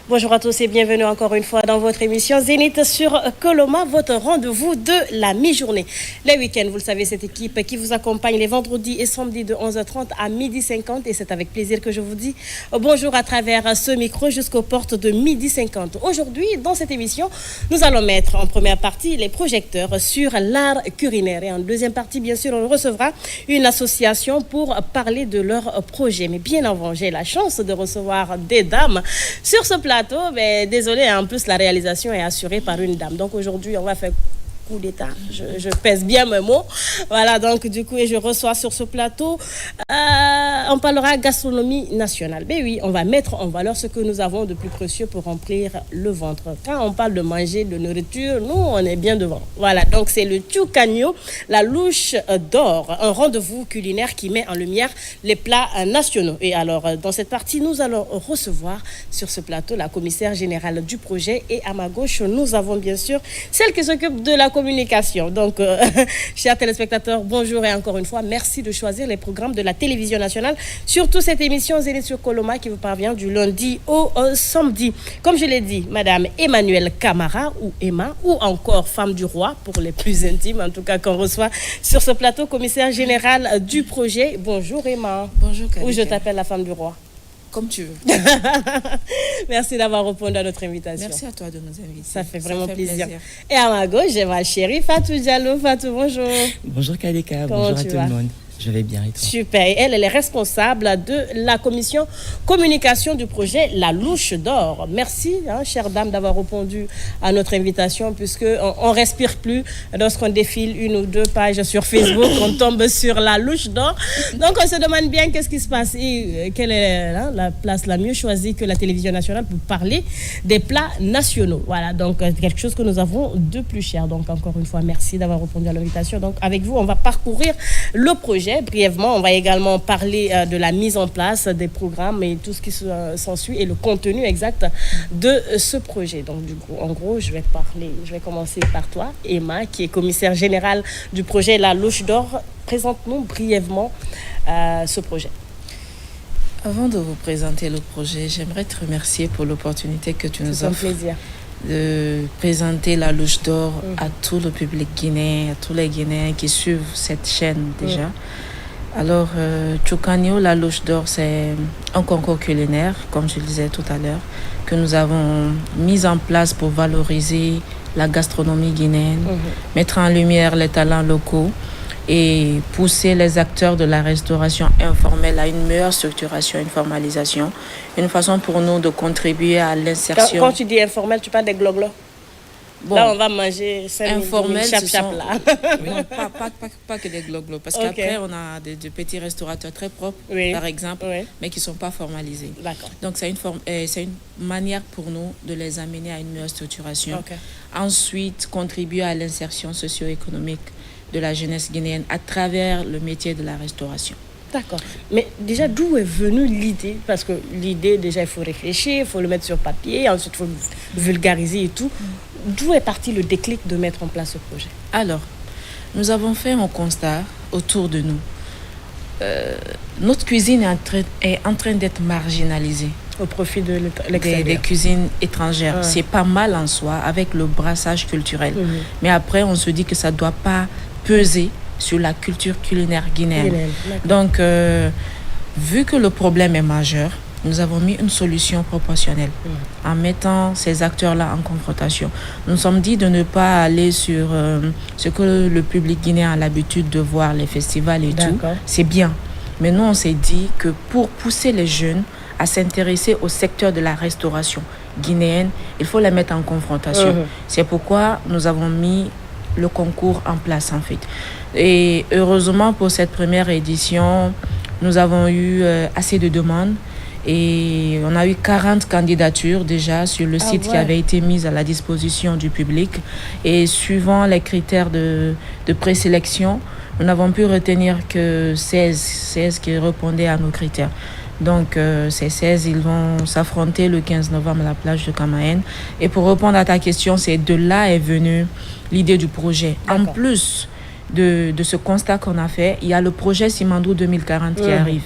Bonjour à tous et bienvenue encore une fois dans votre émission Zénith sur Coloma, votre rendez-vous de la mi-journée. Les week-ends, vous le savez, cette équipe qui vous accompagne les vendredis et samedis de 11h30 à 12h50 et c'est avec plaisir que je vous dis bonjour à travers ce micro jusqu'aux portes de 12h50. Aujourd'hui, dans cette émission, nous allons mettre en première partie les projecteurs sur l'art culinaire et en deuxième partie, bien sûr, on recevra une association pour parler de leur projet. Mais bien avant, j'ai la chance de recevoir des dames sur ce plateau. Mais désolé, en plus la réalisation est assurée par une dame. Donc aujourd'hui, on va faire coup d'état. Je pèse bien mes mots. Voilà, donc du coup, et je reçois sur ce plateau, on parlera gastronomie nationale. Mais oui, on va mettre en valeur ce que nous avons de plus précieux pour remplir le ventre. Quand on parle de manger, de nourriture, nous, on est bien devant. Voilà, donc c'est le Tchoukanyo, la louche d'or, un rendez-vous culinaire qui met en lumière les plats nationaux. Et alors, dans cette partie, nous allons recevoir sur ce plateau la commissaire générale du projet. Et à ma gauche, nous avons bien sûr celle qui s'occupe de la communication. Donc, chers téléspectateurs, bonjour et encore une fois, merci de choisir les programmes de la télévision nationale, surtout cette émission Zénith sur Coloma qui vous parvient du lundi au samedi. Comme je l'ai dit, Madame Emmanuelle Camara ou Emma, ou encore Femme du Roi, pour les plus intimes, en tout cas qu'on reçoit sur ce plateau, commissaire générale du projet. Bonjour Emma. Bonjour Kadika. Ou je t'appelle la Femme du Roi. Comme tu veux. Merci d'avoir répondu à notre invitation. Merci à toi de nous inviter. Ça fait vraiment plaisir. Et à ma gauche, j'ai ma chérie Fatou Diallo. Fatou, bonjour. Bonjour Kadika, Comment bonjour à tu tout vas? le monde. Je vais bien et toi? Super. Et elle est responsable de la commission communication du projet La Louche d'Or. Merci, chère dame, d'avoir répondu à notre invitation, puisqu'on ne respire plus lorsqu'on défile une ou deux pages sur Facebook, on tombe sur La Louche d'Or. Donc, on se demande bien qu'est-ce qui se passe et quelle est la place la mieux choisie que la télévision nationale pour parler des plats nationaux. Voilà, donc quelque chose que nous avons de plus cher. Donc, encore une fois, merci d'avoir répondu à l'invitation. Donc, avec vous, on va parcourir le projet. Brièvement, on va également parler de la mise en place des programmes et tout ce qui s'ensuit et le contenu exact de ce projet. Donc, du coup, en gros, je vais commencer par toi, Emma, qui est commissaire générale du projet La Louche d'Or. Présente-nous brièvement ce projet. Avant de vous présenter le projet, j'aimerais te remercier pour l'opportunité que tu nous offres. C'est un plaisir. De présenter La Louche d'Or à tout le public guinéen, à tous les Guinéens qui suivent cette chaîne déjà. Alors, Tchoukanyo, La Louche d'Or, c'est un concours culinaire, comme je le disais tout à l'heure, que nous avons mis en place pour valoriser la gastronomie guinéenne, mettre en lumière les talents locaux et pousser les acteurs de la restauration informelle à une meilleure structuration, une formalisation, une façon pour nous de contribuer à l'insertion. Quand tu dis informel, tu parles des gloglos. Bon, là, on va manger 5 informel, chap là. Non, pas que des gloglos, parce qu'après, on a des petits restaurateurs très propres, par exemple, mais qui ne sont pas formalisés. D'accord. Donc, c'est une manière pour nous de les amener à une meilleure structuration. Ensuite, contribuer à l'insertion socio-économique de la jeunesse guinéenne à travers le métier de la restauration. D'accord. Mais déjà, d'où est venue l'idée? Parce que l'idée, déjà, il faut réfléchir, il faut le mettre sur papier, ensuite, il faut le vulgariser et tout. D'où est parti le déclic de mettre en place ce projet? Alors, nous avons fait un constat autour de nous. Notre cuisine est en train d'être marginalisée. Au profit de l'extérieur. Des cuisines étrangères. C'est pas mal en soi, avec le brassage culturel. Mais après, on se dit que ça ne doit pas peser sur la culture culinaire guinéenne. Donc, vu que le problème est majeur, nous avons mis une solution proportionnelle en mettant ces acteurs-là en confrontation. Nous nous sommes dit de ne pas aller sur ce que le public guinéen a l'habitude de voir, les festivals et tout. C'est bien. Mais nous, on s'est dit que pour pousser les jeunes à s'intéresser au secteur de la restauration guinéenne, il faut les mettre en confrontation. C'est pourquoi nous avons mis le concours en place, en fait. Et heureusement, pour cette première édition, nous avons eu assez de demandes. Et on a eu 40 candidatures déjà sur le site qui avait été mis à la disposition du public. Et suivant les critères de présélection, nous n'avons pu retenir que 16 qui répondaient à nos critères. Donc, ces 16, ils vont s'affronter le 15 novembre à la plage de Kamaen. Et pour répondre à ta question, c'est de là est venue l'idée du projet. En plus de ce constat qu'on a fait, il y a le projet Simandou 2040 qui arrive.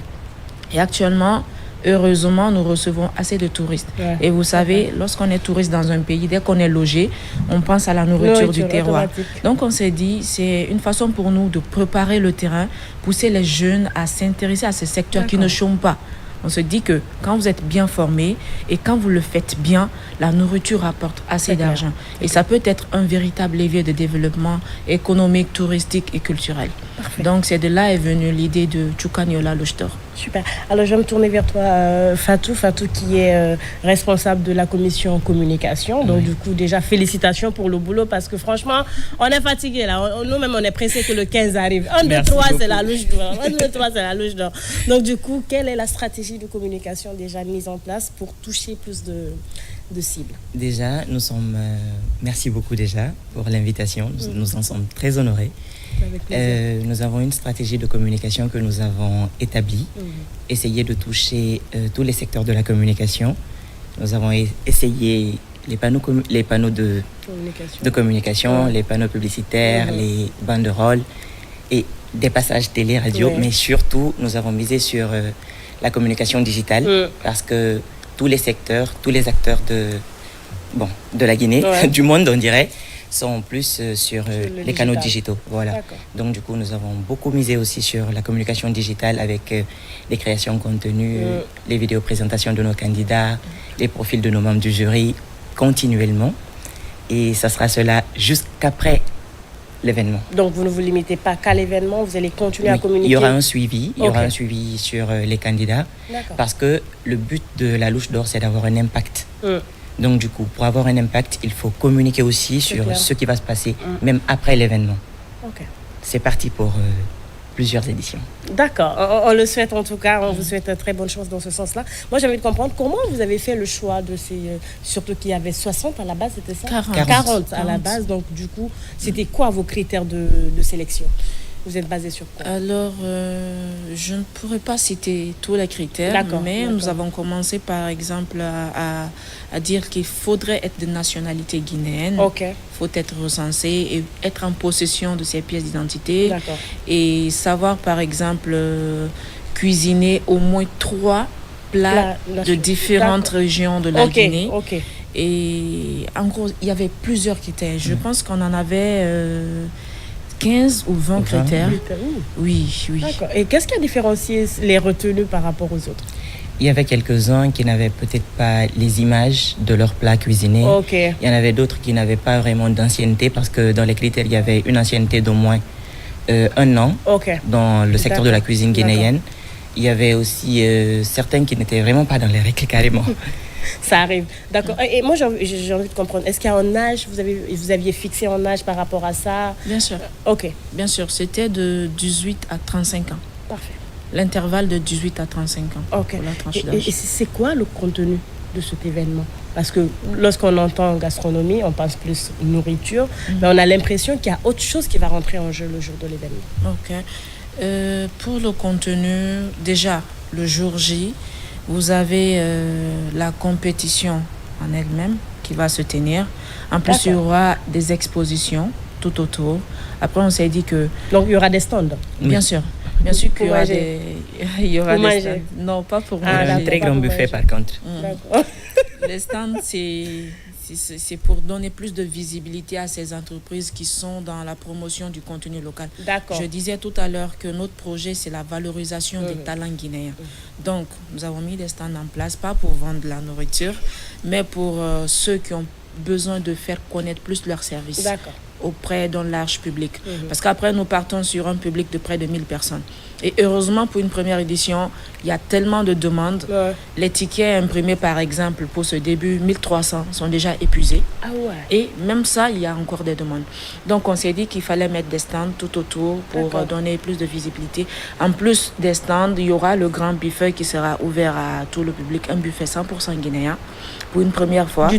Et actuellement, heureusement, nous recevons assez de touristes. Ouais. Et vous savez, lorsqu'on est touriste dans un pays, dès qu'on est logé, on pense à la nourriture du terroir. Donc, on s'est dit, c'est une façon pour nous de préparer le terrain, pousser les jeunes à s'intéresser à ces secteurs qui ne chôment pas. On se dit que quand vous êtes bien formé et quand vous le faites bien, la nourriture rapporte assez d'argent. Et ça peut être un véritable levier de développement économique, touristique et culturel. Parfait. Donc, c'est de là est venue l'idée de Chukaniola Louche d'Or. Super. Alors, je vais me tourner vers toi, Fatou. Fatou qui est responsable de la commission communication. Donc, du coup, déjà, félicitations pour le boulot parce que franchement, on est fatigué là. Nous-mêmes, on est pressé que le 15 arrive. 1, 2, 3, c'est la Louche d'Or. 1, 2, 3, c'est la Louche d'Or. Donc, du coup, quelle est la stratégie de communication déjà mise en place pour toucher plus de cibles? Déjà, nous sommes... merci beaucoup déjà pour l'invitation. Nous en sommes très honorés. Nous avons une stratégie de communication que nous avons établie, essayer de toucher tous les secteurs de la communication. Nous avons essayé les panneaux de communication, les panneaux publicitaires, les banderoles et des passages télé, radio, mais surtout nous avons misé sur la communication digitale parce que tous les secteurs, tous les acteurs de la Guinée, du monde on dirait, sont plus sur les canaux digitaux. Voilà. Donc du coup, nous avons beaucoup misé aussi sur la communication digitale avec les créations de contenu, les vidéos présentations de nos candidats, les profils de nos membres du jury, continuellement. Et ça sera cela jusqu'après l'événement. Donc vous ne vous limitez pas qu'à l'événement, vous allez continuer à communiquer. Il y aura un suivi, il y aura un suivi sur les candidats, parce que le but de la Louche d'Or, c'est d'avoir un impact. Donc du coup, pour avoir un impact, il faut communiquer aussi sur ce qui va se passer, même après l'événement. C'est parti pour plusieurs éditions. D'accord, on le souhaite en tout cas, on vous souhaite très bonne chance dans ce sens-là. Moi, j'ai envie de comprendre comment vous avez fait le choix de ces... surtout qu'il y avait 60 à la base, c'était ça? 40 à la base, donc du coup, c'était quoi vos critères de sélection? Vous êtes basé sur quoi? Alors, je ne pourrais pas citer tous les critères, mais nous avons commencé par exemple à dire qu'il faudrait être de nationalité guinéenne. Il faut être recensé et être en possession de ses pièces d'identité. Et savoir par exemple cuisiner au moins 3 plats de différentes régions de la Guinée. Et en gros, il y avait plusieurs critères. Je pense qu'on en avait... 15 ou 20 critères. Oui. D'accord. Et qu'est-ce qui a différencié les retenus par rapport aux autres? Il y avait quelques-uns qui n'avaient peut-être pas les images de leurs plats cuisinés. Il y en avait d'autres qui n'avaient pas vraiment d'ancienneté parce que dans les critères, il y avait une ancienneté d'au moins 1 an dans le secteur de la cuisine guinéenne. Il y avait aussi certains qui n'étaient vraiment pas dans les règles carrément. Ça arrive, d'accord. Et moi, j'ai envie de comprendre, est-ce qu'il y a un âge, vous aviez fixé un âge par rapport à ça? Bien sûr. Bien sûr, c'était de 18 à 35 ans. Parfait. L'intervalle de 18 à 35 ans pour la tranche d'âge. Et c'est quoi le contenu de cet événement? Parce que lorsqu'on entend gastronomie, on pense plus nourriture, mais on a l'impression qu'il y a autre chose qui va rentrer en jeu le jour de l'événement. Pour le contenu, déjà, le jour J, vous avez la compétition en elle-même qui va se tenir. En plus, il y aura des expositions tout autour. Après, on s'est dit que... Donc, il y aura des stands? Bien sûr. Bien sûr qu'il y aura des... Il y aura des stands. Non, pas pour manger. Un très grand buffet, par contre. Les stands, c'est pour donner plus de visibilité à ces entreprises qui sont dans la promotion du contenu local. Je disais tout à l'heure que notre projet, c'est la valorisation des talents guinéens. Donc, nous avons mis des stands en place, pas pour vendre de la nourriture, mais pour ceux qui ont besoin de faire connaître plus leurs services auprès d'un large public. Parce qu'après, nous partons sur un public de près de 1000 personnes. Et heureusement, pour une première édition, il y a tellement de demandes. Les tickets imprimés, par exemple, pour ce début, 1300 sont déjà épuisés. Et même ça, il y a encore des demandes. Donc, on s'est dit qu'il fallait mettre des stands tout autour pour donner plus de visibilité. En plus des stands, il y aura le grand buffet qui sera ouvert à tout le public, un buffet 100% guinéen, pour une première fois.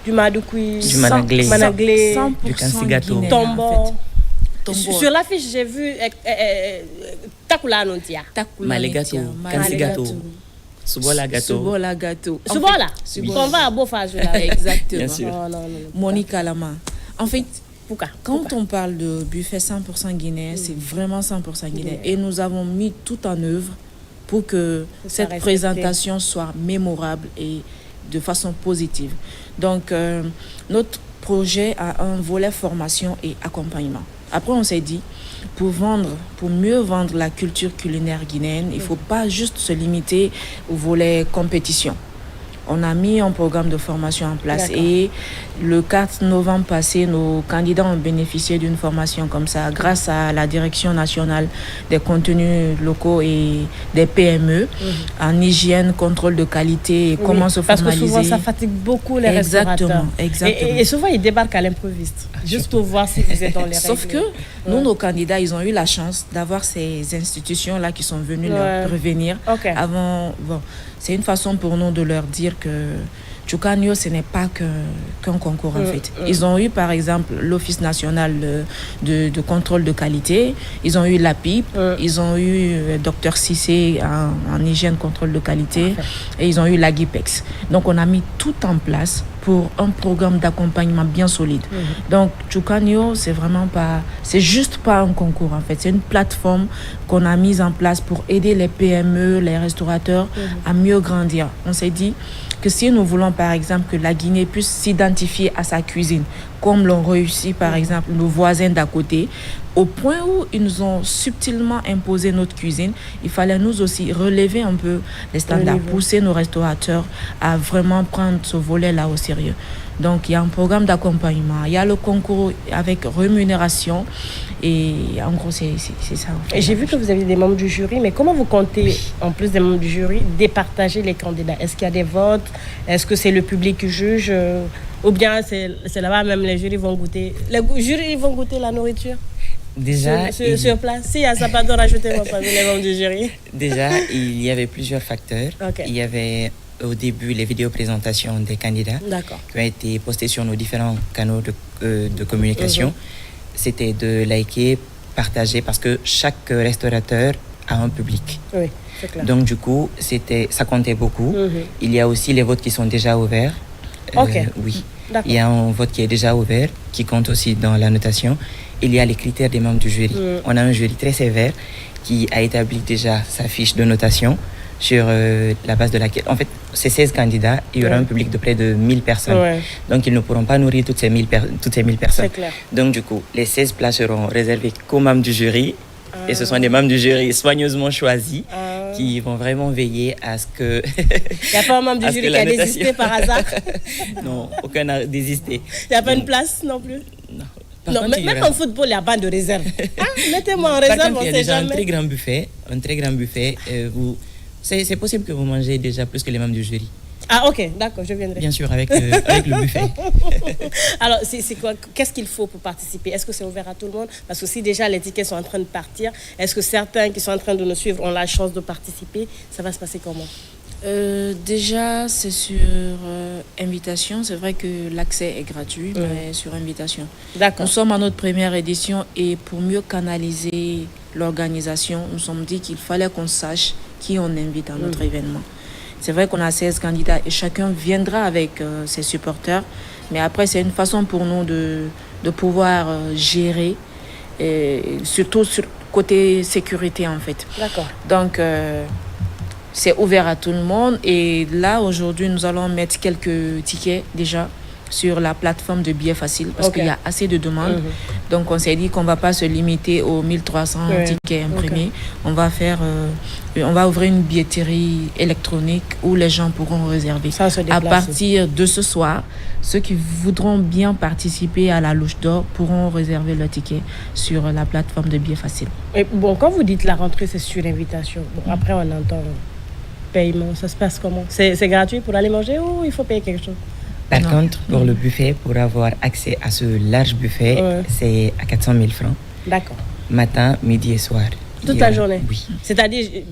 Du Madoukouy, du Managlé, 100% du Kansigato, Tombo. Sur l'affiche, j'ai vu Takula Nontia. Malegato, Kansigato, Subola Gato. Subola. On va à Beaufage là. Exactement. Bien sûr. Monica Lama. En fait, quand on parle de buffet 100% guinéen, c'est vraiment 100% guinéen. Et nous avons mis tout en œuvre pour que cette respecté. présentation soit mémorable et de façon positive. Donc, notre projet a un volet formation et accompagnement. Après, on s'est dit, pour mieux vendre la culture culinaire guinéenne, il ne faut pas juste se limiter au volet compétition. On a mis un programme de formation en place et le 4 novembre passé, nos candidats ont bénéficié d'une formation comme ça grâce à la Direction nationale des contenus locaux et des PME en hygiène, contrôle de qualité et comment se formaliser. Parce que souvent, ça fatigue beaucoup les restaurateurs. Exactement. Et souvent, ils débarquent à l'improviste, juste pour voir si vous êtes dans les règles. Sauf que nous, nos candidats, ils ont eu la chance d'avoir ces institutions-là qui sont venues leur prévenir avant... Bon, c'est une façon pour nous de leur dire que Chukanyo, ce n'est pas qu'un concours en fait. Ils ont eu par exemple l'Office national de contrôle de qualité, ils ont eu la PIP, ils ont eu Dr Cissé en hygiène contrôle de qualité et ils ont eu la GIPEX. Donc on a mis tout en place pour un programme d'accompagnement bien solide. Donc Chukanyo, c'est juste pas un concours en fait, c'est une plateforme qu'on a mise en place pour aider les PME, les restaurateurs à mieux grandir. On s'est dit que si nous voulons par exemple que la Guinée puisse s'identifier à sa cuisine, comme l'ont réussi par exemple nos voisins d'à côté, au point où ils nous ont subtilement imposé notre cuisine, il fallait nous aussi relever un peu les standards, pousser nos restaurateurs à vraiment prendre ce volet-là au sérieux. Donc il y a un programme d'accompagnement, il y a le concours avec rémunération et en gros c'est ça. En fait. Et j'ai vu que vous avez des membres du jury, mais comment vous comptez, en plus des membres du jury, départager les candidats? Est-ce qu'il y a des votes? Est-ce que c'est le public qui juge? Ou bien c'est là-bas même les jurys vont goûter? Les jurys vont goûter la nourriture? Déjà, sur place. Si, ça pas de rajouter les membres du jury. Déjà, il y avait plusieurs facteurs. Il y avait au début les vidéos présentations des candidats qui ont été postées sur nos différents canaux de communication. C'était de liker, partager, parce que chaque restaurateur a un public. Oui, c'est clair. Donc du coup, ça comptait beaucoup. Il y a aussi les votes qui sont déjà ouverts. Oui. Il y a un vote qui est déjà ouvert, qui compte aussi dans la notation. Il y a les critères des membres du jury. On a un jury très sévère qui a établi déjà sa fiche de notation sur la base de laquelle... En fait, c'est 16 candidats, il y aura un public de près de 1000 personnes. Donc, ils ne pourront pas nourrir toutes ces 1000 personnes. C'est clair. Donc, du coup, les 16 places seront réservées qu'aux membres du jury. Et ce sont des membres du jury soigneusement choisis qui vont vraiment veiller à ce que... Il n'y a pas un membre du jury qui a désisté par hasard? Non, aucun n'a désisté. Il n'y a pas une place non plus? Non, même en football, il n'y a pas de réserve. Mettez-moi en réserve, on ne sait jamais. Il y a un très grand buffet. C'est possible que vous mangez déjà plus que les membres du jury. Ah ok, d'accord, je viendrai. Bien sûr, avec le buffet. Alors, c'est quoi? Qu'est-ce qu'il faut pour participer? Est-ce que c'est ouvert à tout le monde? Parce que si déjà les tickets sont en train de partir, est-ce que certains qui sont en train de nous suivre ont la chance de participer? Ça va se passer comment? Déjà, c'est sur invitation. C'est vrai que l'accès est gratuit, mais sur invitation. D'accord. Nous sommes à notre première édition et pour mieux canaliser l'organisation, nous nous sommes dit qu'il fallait qu'on sache qui on invite à notre événement. C'est vrai qu'on a 16 candidats et chacun viendra avec ses supporters. Mais après, c'est une façon pour nous de pouvoir gérer, et surtout sur côté sécurité en fait. D'accord. Donc, c'est ouvert à tout le monde. Et là, aujourd'hui, nous allons mettre quelques tickets déjà sur la plateforme de billets faciles parce qu'il y a assez de demandes. Donc, on s'est dit qu'on ne va pas se limiter aux 1300 tickets imprimés. On va ouvrir une billetterie électronique où les gens pourront réserver. À partir de ce soir, ceux qui voudront bien participer à la louche d'or pourront réserver leur ticket sur la plateforme de billets faciles. Et bon, quand vous dites la rentrée, c'est sur invitation. Bon, après, on entend paiement. Ça se passe comment? C'est gratuit pour aller manger ou il faut payer quelque chose? Par contre, pour le buffet, pour avoir accès à ce large buffet, c'est à 400 000 francs. D'accord. Matin, midi et soir. Toute la journée? Oui. C'est-à-dire,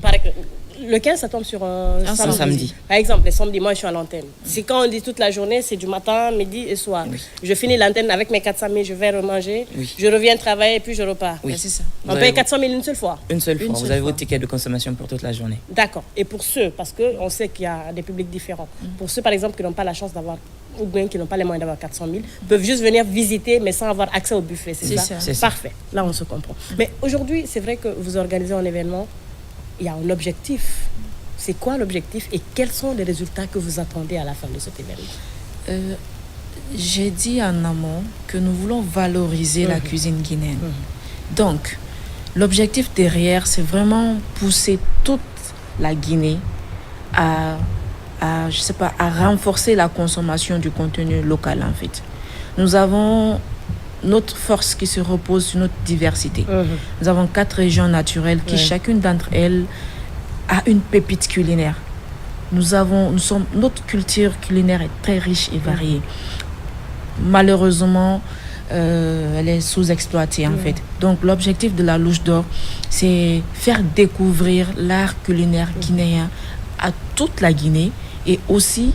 le 15, ça tombe sur un samedi. Par exemple, les samedis, moi, je suis à l'antenne. C'est quand on dit toute la journée, c'est du matin, midi et soir. Oui. Je finis l'antenne avec mes 400 000, je vais remanger. Oui. Je reviens travailler et puis je repars. Oui, c'est ça. On paye 400 000 une seule fois? Une seule fois. Vous avez votre ticket de consommation pour toute la journée. D'accord. Et pour ceux, parce qu'on sait qu'il y a des publics différents, pour ceux, par exemple, qui n'ont pas la chance d'avoir, ou bien qui n'ont pas les moyens d'avoir 400 000, peuvent juste venir visiter, mais sans avoir accès au buffet. C'est ça? C'est Parfait. Là, on se comprend. Mais aujourd'hui, c'est vrai que vous organisez un événement il y a un objectif. C'est quoi l'objectif et quels sont les résultats que vous attendez à la fin de cet événement? J'ai dit en amont que nous voulons valoriser la cuisine guinéenne. Donc, l'objectif derrière, c'est vraiment pousser toute la Guinée à renforcer la consommation du contenu local, en fait. Nous avons notre force qui se repose sur notre diversité. Nous avons 4 régions naturelles qui, chacune d'entre elles, a une pépite culinaire. Notre culture culinaire est très riche et variée. Malheureusement, elle est sous-exploitée en fait. Donc l'objectif de la Louche d'Or, c'est faire découvrir l'art culinaire guinéen à toute la Guinée et aussi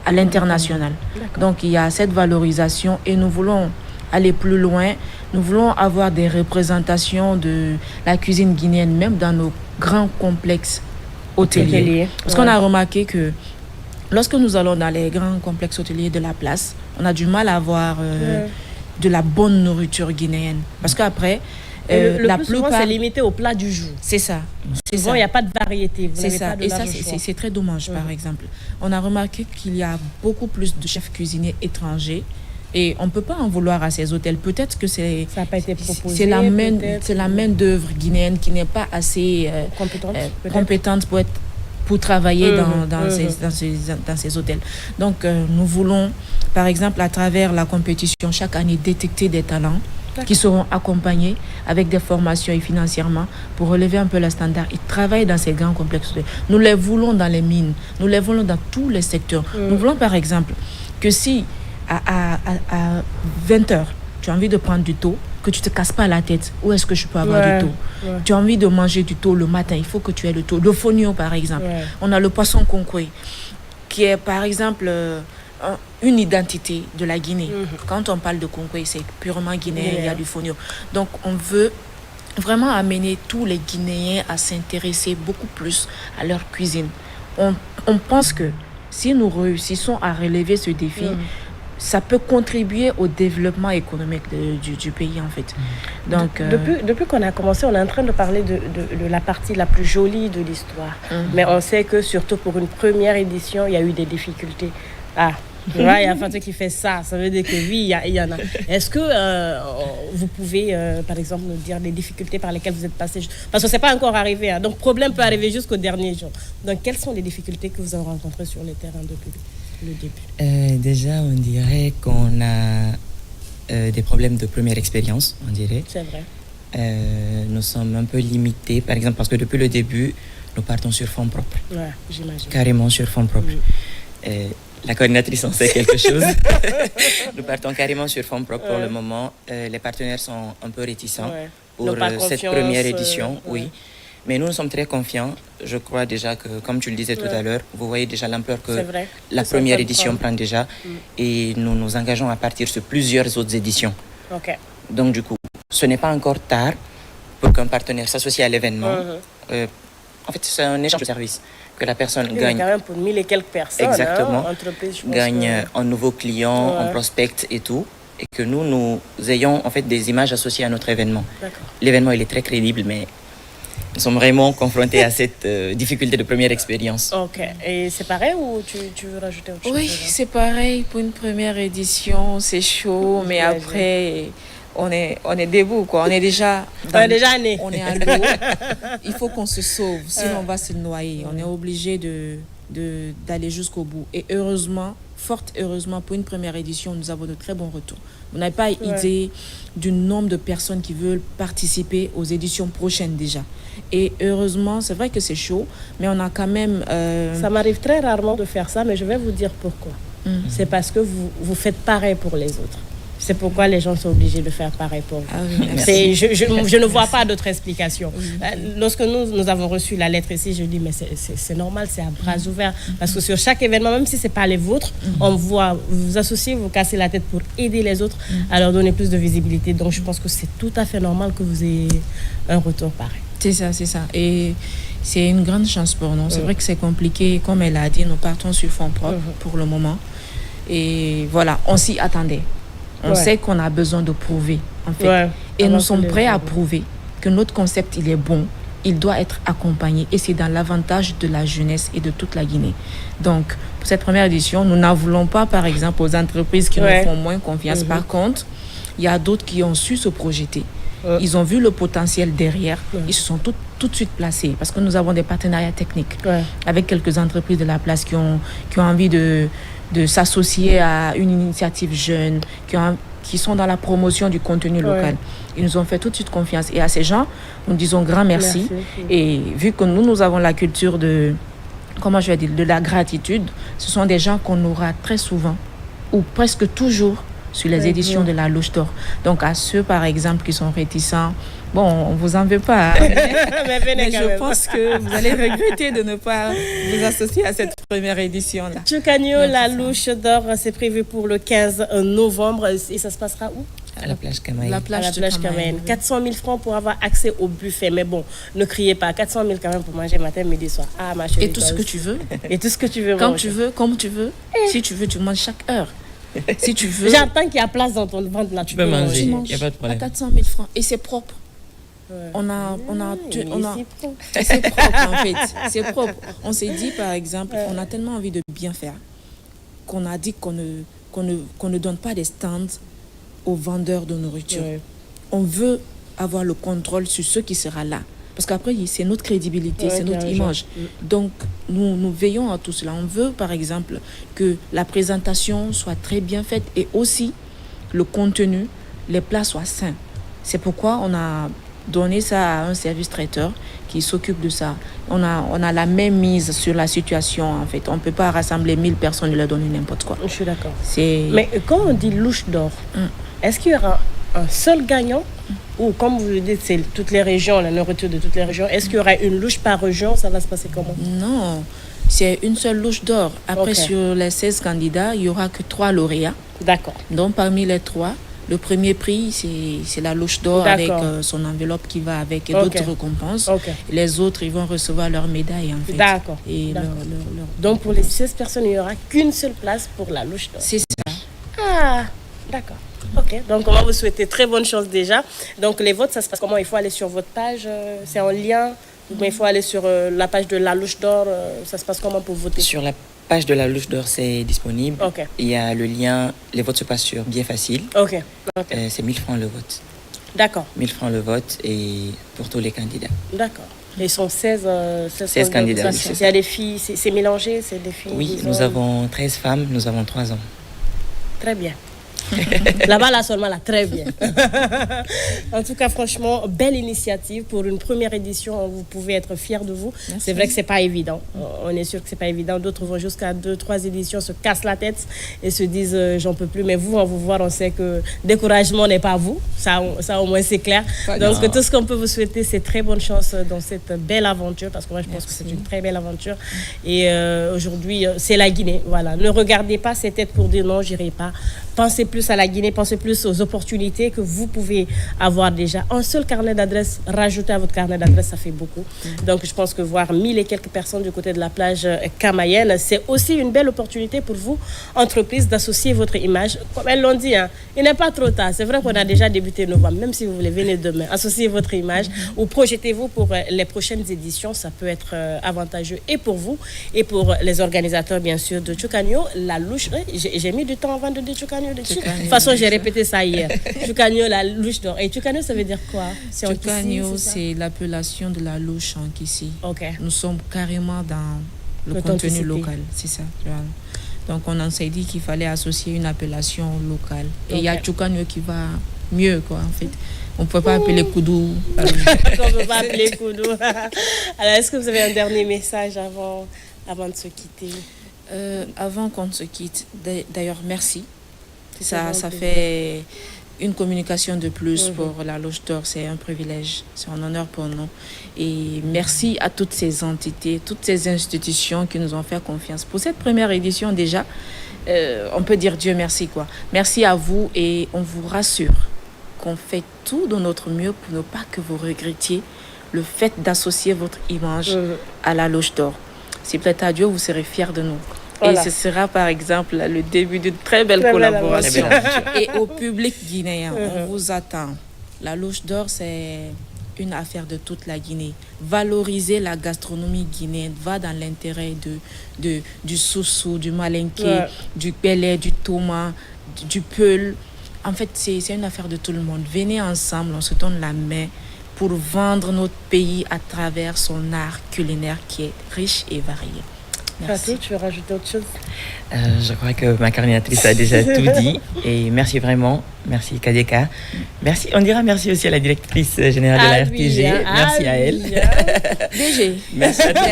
à l'international. Donc il y a cette valorisation et nous voulons aller plus loin. Nous voulons avoir des représentations de la cuisine guinéenne même dans nos grands complexes hôteliers. Parce qu'on a remarqué que lorsque nous allons dans les grands complexes hôteliers de la place, on a du mal à avoir de la bonne nourriture guinéenne. Parce qu'après, la plupart, c'est limité au plat du jour. C'est ça. Souvent, il n'y a pas de variété. C'est ça. Et ça, c'est très dommage, par exemple. On a remarqué qu'il y a beaucoup plus de chefs cuisiniers étrangers. Et on ne peut pas en vouloir à ces hôtels. Peut-être que ça n'a pas été proposé. C'est la main-d'œuvre guinéenne qui n'est pas assez compétente pour travailler dans ces hôtels. Donc, nous voulons, par exemple, à travers la compétition, chaque année, détecter des talents qui seront accompagnés avec des formations et financièrement pour relever un peu le standard et travailler dans ces grands complexes. Nous les voulons dans les mines, nous les voulons dans tous les secteurs. Nous voulons, par exemple, que si à 20h, tu as envie de prendre du thau, que tu ne te casses pas la tête. Où est-ce que je peux avoir du thau? Tu as envie de manger du thau le matin, il faut que tu aies le thau. Le fonio, par exemple. On a le poisson concoy, qui est, par exemple, une identité de la Guinée. Quand on parle de concoy, c'est purement guinéen, il y a du fonio. Donc, on veut vraiment amener tous les Guinéens à s'intéresser beaucoup plus à leur cuisine. On pense que si nous réussissons à relever ce défi, ça peut contribuer au développement économique du pays, en fait. Donc, depuis qu'on a commencé, on est en train de parler de la partie la plus jolie de l'histoire. Mais on sait que, surtout pour une première édition, il y a eu des difficultés. Tu vois, il y a Fatou qui fait ça. Ça veut dire que oui, il y en a. Est-ce que vous pouvez, par exemple, nous dire les difficultés par lesquelles vous êtes passé? Parce que ce n'est pas encore arrivé. Hein. Donc, problème peut arriver jusqu'au dernier jour. Donc, quelles sont les difficultés que vous avez rencontrées sur le terrain depuis le début? Déjà, on dirait qu'on a des problèmes de première expérience, on dirait. C'est vrai. Nous sommes un peu limités, par exemple, parce que depuis le début, nous partons sur fonds propres. Ouais, j'imagine. Carrément sur fonds propres. La coordinatrice en sait quelque chose. Nous partons carrément sur fonds propres pour le moment. Les partenaires sont un peu réticents pour cette première édition. Oui. Mais nous sommes très confiants. Je crois déjà que, comme tu le disais tout à l'heure, vous voyez déjà l'ampleur que la première édition prend déjà. Et nous nous engageons à partir sur plusieurs autres éditions. Donc, du coup, ce n'est pas encore tard pour qu'un partenaire s'associe à l'événement. En fait, c'est un échange de services que la personne gagne. Quand même pour 1000 et quelques personnes. Exactement. Entreprise, gagne un nouveau client, un prospect et tout. Et que nous ayons en fait des images associées à notre événement. L'événement, il est très crédible, mais nous sommes vraiment confrontés à cette difficulté de première expérience. Et c'est pareil ou tu veux rajouter autre chose? Oui, c'est pareil. Pour une première édition, c'est chaud, mais après, on est debout, quoi. On est déjà né. On est à l'eau. Il faut qu'on se sauve, sinon on va se noyer. On est obligé d'aller jusqu'au bout. Et fort heureusement, pour une première édition, nous avons de très bons retours. Vous n'avez pas idée du nombre de personnes qui veulent participer aux éditions prochaines déjà. Et heureusement, c'est vrai que c'est chaud, mais on a quand même... Ça m'arrive très rarement de faire ça, mais je vais vous dire pourquoi. C'est parce que vous faites pareil pour les autres. C'est pourquoi les gens sont obligés de faire pareil pour vous. Je ne vois pas d'autre explication. Lorsque nous avons reçu la lettre ici, je dis, mais c'est normal, c'est à bras ouverts. Parce que sur chaque événement, même si ce n'est pas les vôtres, on voit, vous vous associez, vous cassez la tête pour aider les autres à leur donner plus de visibilité. Donc, je pense que c'est tout à fait normal que vous ayez un retour pareil. C'est ça. Et c'est une grande chance pour nous. C'est vrai que c'est compliqué. Comme elle a dit, nous partons sur fonds propres pour le moment. Et voilà, on s'y attendait. On sait qu'on a besoin de prouver, en fait. Et nous sommes prêts à prouver que notre concept, il est bon il doit être accompagné et c'est dans l'avantage de la jeunesse et de toute la Guinée. Donc, pour cette première édition, nous n'en voulons pas, par exemple, aux entreprises qui nous font moins confiance. Par contre, il y a d'autres qui ont su se projeter. Ils ont vu le potentiel derrière. Ils se sont tout de suite placés parce que nous avons des partenariats techniques avec quelques entreprises de la place qui ont envie de s'associer à une initiative jeune, qui sont dans la promotion du contenu local. Ils nous ont fait tout de suite confiance. Et à ces gens, nous disons grand merci. Et vu que nous avons la culture de la gratitude, ce sont des gens qu'on aura très souvent ou presque toujours sur les éditions de la Louche d'Or. Donc à ceux, par exemple, qui sont réticents, bon, on ne vous en veut pas. Mais je pense que vous allez regretter de ne pas vous associer à cette première édition-là. Tchoukagno, la Louche d'Or, c'est prévu pour le 15 novembre. Et ça se passera où? À la plage Camaïenne. À la plage Camaïenne. 400 000 francs pour avoir accès au buffet. Mais bon, ne criez pas. 400 000 quand même pour manger matin, midi, soir. Ah, ma chérie. Et tout ce que tu veux. Et tout ce que tu veux Quand manger. tu veux, comme tu veux. Si tu veux, tu manges chaque heure. Si tu veux. J'entends qu'il y a place dans ton ventre là. Tu peux manger. Il n'y a pas de À problème. 400 000 francs. Et c'est propre. C'est propre en fait. C'est propre. On s'est dit par exemple, on a tellement envie de bien faire qu'on a dit qu'on ne donne pas des stands aux vendeurs de nourriture. On veut avoir le contrôle sur ce qui sera là. Parce qu'après, c'est notre crédibilité, c'est notre image. Donc, nous veillons à tout cela. On veut, par exemple, que la présentation soit très bien faite et aussi le contenu, les plats soient sains. C'est pourquoi on a donné ça à un service traiteur qui s'occupe de ça. On a la même mise sur la situation, en fait. On ne peut pas rassembler 1000 personnes et leur donner n'importe quoi. Je suis d'accord. Mais quand on dit Louche d'Or, est-ce qu'il y aura un seul gagnant ou comme vous le dites, c'est toutes les régions, la nourriture de toutes les régions. Est-ce qu'il y aura une louche par région? Ça va se passer comment? Non, c'est une seule louche d'or. Après, sur les 16 candidats, il n'y aura que 3 lauréats. D'accord. Donc, parmi les 3, le premier prix, c'est la louche d'or avec son enveloppe qui va avec et d'autres récompenses. Les autres, ils vont recevoir leur médaille, en fait. D'accord. Et Donc, pour les 16 personnes, il n'y aura qu'une seule place pour la louche d'or. C'est ça. Ah, d'accord. Ok, donc on va vous souhaiter très bonne chance déjà. Donc les votes, ça se passe comment? Il faut aller sur votre page, c'est en lien, mais il faut aller sur la page de la Louche d'Or, ça se passe comment pour voter? Sur la page de la Louche d'Or, c'est disponible. Il y a le lien, les votes se passent sur Bien Facile. C'est 1000 francs le vote. D'accord. 1000 francs le vote et pour tous les candidats. D'accord. Ils sont 16 candidats. Il y a des filles, c'est mélangé, c'est des filles? Oui, nous avons 13 femmes, nous avons 3 hommes. Très bien. Là-bas, là seulement, là, très bien. En tout cas, franchement, belle initiative pour une première édition. Vous pouvez être fiers de vous. Merci. C'est vrai que c'est pas évident. On est sûr que c'est pas évident. D'autres vont jusqu'à 2-3 éditions, se cassent la tête et se disent j'en peux plus. Mais vous, en vous voir, on sait que découragement n'est pas vous. Ça au moins, c'est clair. Donc, tout ce qu'on peut vous souhaiter, c'est très bonne chance dans cette belle aventure. Parce que moi, je pense que c'est une très belle aventure. Et aujourd'hui, c'est la Guinée. Voilà. Ne regardez pas ces têtes pour dire non, j'irai pas. Pensez plus à la Guinée, pensez plus aux opportunités que vous pouvez avoir déjà. Un seul carnet d'adresses, rajoutez à votre carnet d'adresses, ça fait beaucoup. Donc, je pense que voir 1000 et quelques personnes du côté de la plage Camaïenne, c'est aussi une belle opportunité pour vous, entreprise, d'associer votre image. Comme elles l'ont dit, il n'est pas trop tard. C'est vrai qu'on a déjà débuté novembre, même si vous voulez venir demain, associez votre image ou projetez-vous pour les prochaines éditions. Ça peut être avantageux et pour vous et pour les organisateurs, bien sûr, de Tchoukagno. La louche, j'ai mis du temps avant de dire Tchoukagno. De toute façon, j'ai répété ça hier. Tchoukagno, la louche d'or. Et Tchoukagno, ça veut dire quoi? Tchoukagno, c'est l'appellation de la louche en Kissi. Nous sommes carrément dans le contenu local. C'est ça. Donc, on s'est dit qu'il fallait associer une appellation locale. Et il y a Tchoukagno qui va mieux, quoi, en fait. On ne peut pas appeler Koudou. On ne peut pas appeler Koudou. Alors, est-ce que vous avez un dernier message avant de se quitter? Avant qu'on se quitte, d'ailleurs, merci. Ça fait une communication de plus pour la Louche d'Or. C'est un privilège, c'est un honneur pour nous. Et merci à toutes ces entités, toutes ces institutions qui nous ont fait confiance. Pour cette première édition déjà, on peut dire Dieu merci, quoi. Merci à vous et on vous rassure qu'on fait tout de notre mieux pour ne pas que vous regrettiez le fait d'associer votre image à la Louche d'Or. Si plaît à Dieu, vous serez fiers de nous. Voilà. Et ce sera par exemple le début d'une très belle collaboration. Et au public guinéen, on vous attend. La Louche d'Or, c'est une affaire de toute la Guinée. Valoriser la gastronomie guinéenne va dans l'intérêt du soussou, du malinké, du belé, du toma, du peul. En fait, c'est une affaire de tout le monde. Venez ensemble, on se donne la main pour vendre notre pays à travers son art culinaire qui est riche et varié. Merci. Fatou, tu veux rajouter autre chose? Je crois que ma coordinatrice a déjà tout dit. Et merci vraiment. Merci Kadeka. Merci, on dira merci aussi à la directrice générale de la RPG. Merci à elle. DG. Merci à toi.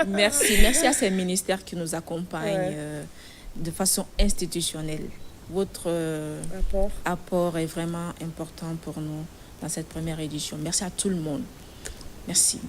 Merci à ces ministères qui nous accompagnent de façon institutionnelle. Votre apport est vraiment important pour nous dans cette première édition. Merci à tout le monde. Merci.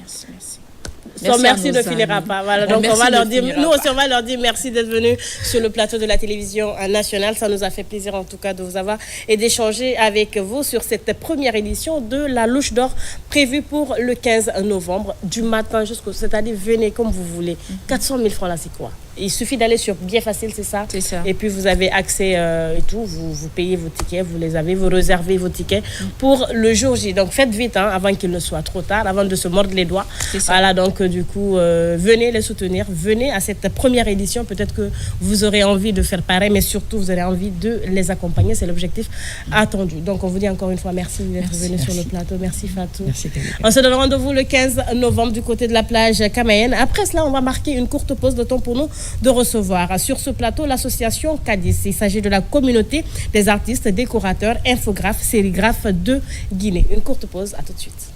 Merci ne finira pas. Voilà, donc on va leur dire, nous aussi on va leur dire merci d'être venus sur le plateau de la télévision nationale. Ça nous a fait plaisir en tout cas de vous avoir et d'échanger avec vous sur cette première édition de la Louche d'Or prévue pour le 15 novembre du matin jusqu'au... C'est-à-dire venez comme vous voulez. 400 000 francs là, c'est quoi? Il suffit d'aller sur Bien Facile, c'est ça? C'est ça. Et puis vous avez accès et tout, vous payez vos tickets, vous les avez, vous réservez vos tickets pour le jour J. Donc faites vite avant qu'il ne soit trop tard, avant de se mordre les doigts. Voilà, donc du coup, venez les soutenir, venez à cette première édition. Peut-être que vous aurez envie de faire pareil, mais surtout vous aurez envie de les accompagner. C'est l'objectif attendu. Donc on vous dit encore une fois merci d'être venu sur le plateau. Merci Fatou. Merci. On se donne rendez-vous le 15 novembre du côté de la plage Camaïenne. Après cela, on va marquer une courte pause de temps pour nous de recevoir sur ce plateau l'association Cadiz. Il s'agit de la communauté des artistes, décorateurs, infographes, sérigraphes de Guinée. Une courte pause, à tout de suite.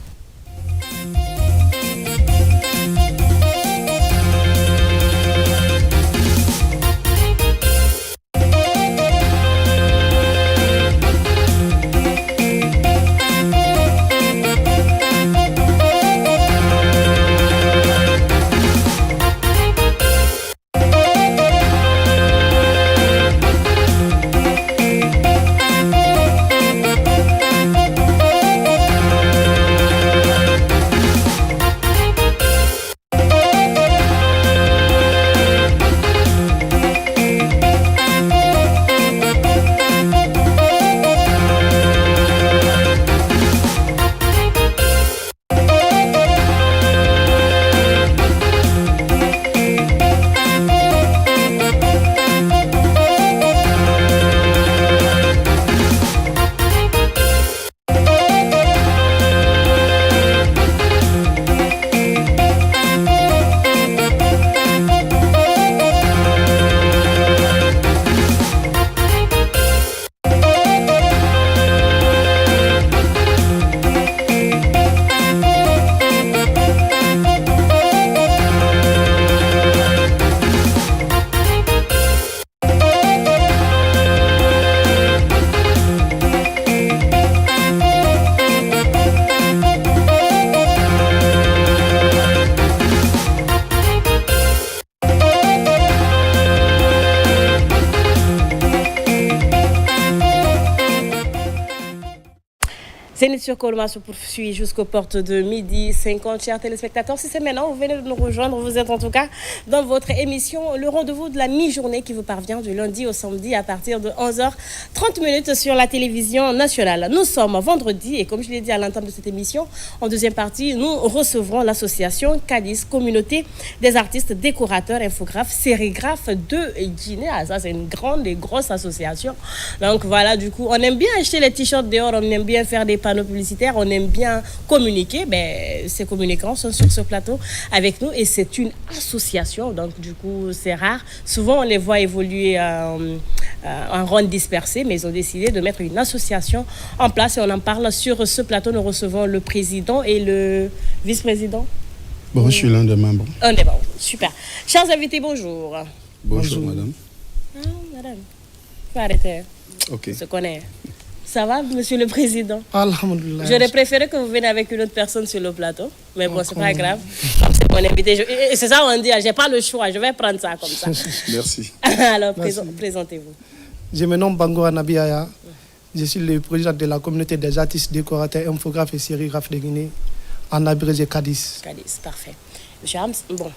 Zénith sur Coloma se poursuit jusqu'aux portes de 12h50. Chers téléspectateurs, si c'est maintenant, vous venez de nous rejoindre. Vous êtes en tout cas dans votre émission, le rendez-vous de la mi-journée qui vous parvient du lundi au samedi à partir de 11h30 sur la télévision nationale. Nous sommes vendredi et comme je l'ai dit à l'entame de cette émission, en deuxième partie, nous recevrons l'association Cadiz, communauté des artistes, décorateurs, infographes, sérigraphes de Guinée. Ah, ça, c'est une grande et grosse association. Donc voilà, du coup, on aime bien acheter les t-shirts dehors, on aime bien faire des panneaux publicitaires, on aime bien communiquer. Ben, ces communicants sont sur ce plateau avec nous et c'est une association, donc du coup c'est rare. Souvent on les voit évoluer en ronde dispersée, mais ils ont décidé de mettre une association en place et on en parle sur ce plateau. Nous recevons le président et le vice-président. Bon, je suis l'un des membres. Un des membres, super. Chers invités, bonjour. Bonjour madame. Ah, madame, il faut arrêter. Ok. On se connaît. Ça va, monsieur le président? Alhamdulillah. J'aurais préféré que vous veniez avec une autre personne sur le plateau. Mais bon, c'est pas grave. C'est mon invité. C'est ça, on dit, j'ai pas le choix. Je vais prendre ça comme ça. Merci. Alors, présentez-vous. Je me nomme Bango Anabiaya. Je suis le président de la communauté des artistes, décorateurs, infographes et sérigraphes de Guinée, en abrégé Cadiz. Cadiz, parfait. Monsieur Hams, bon,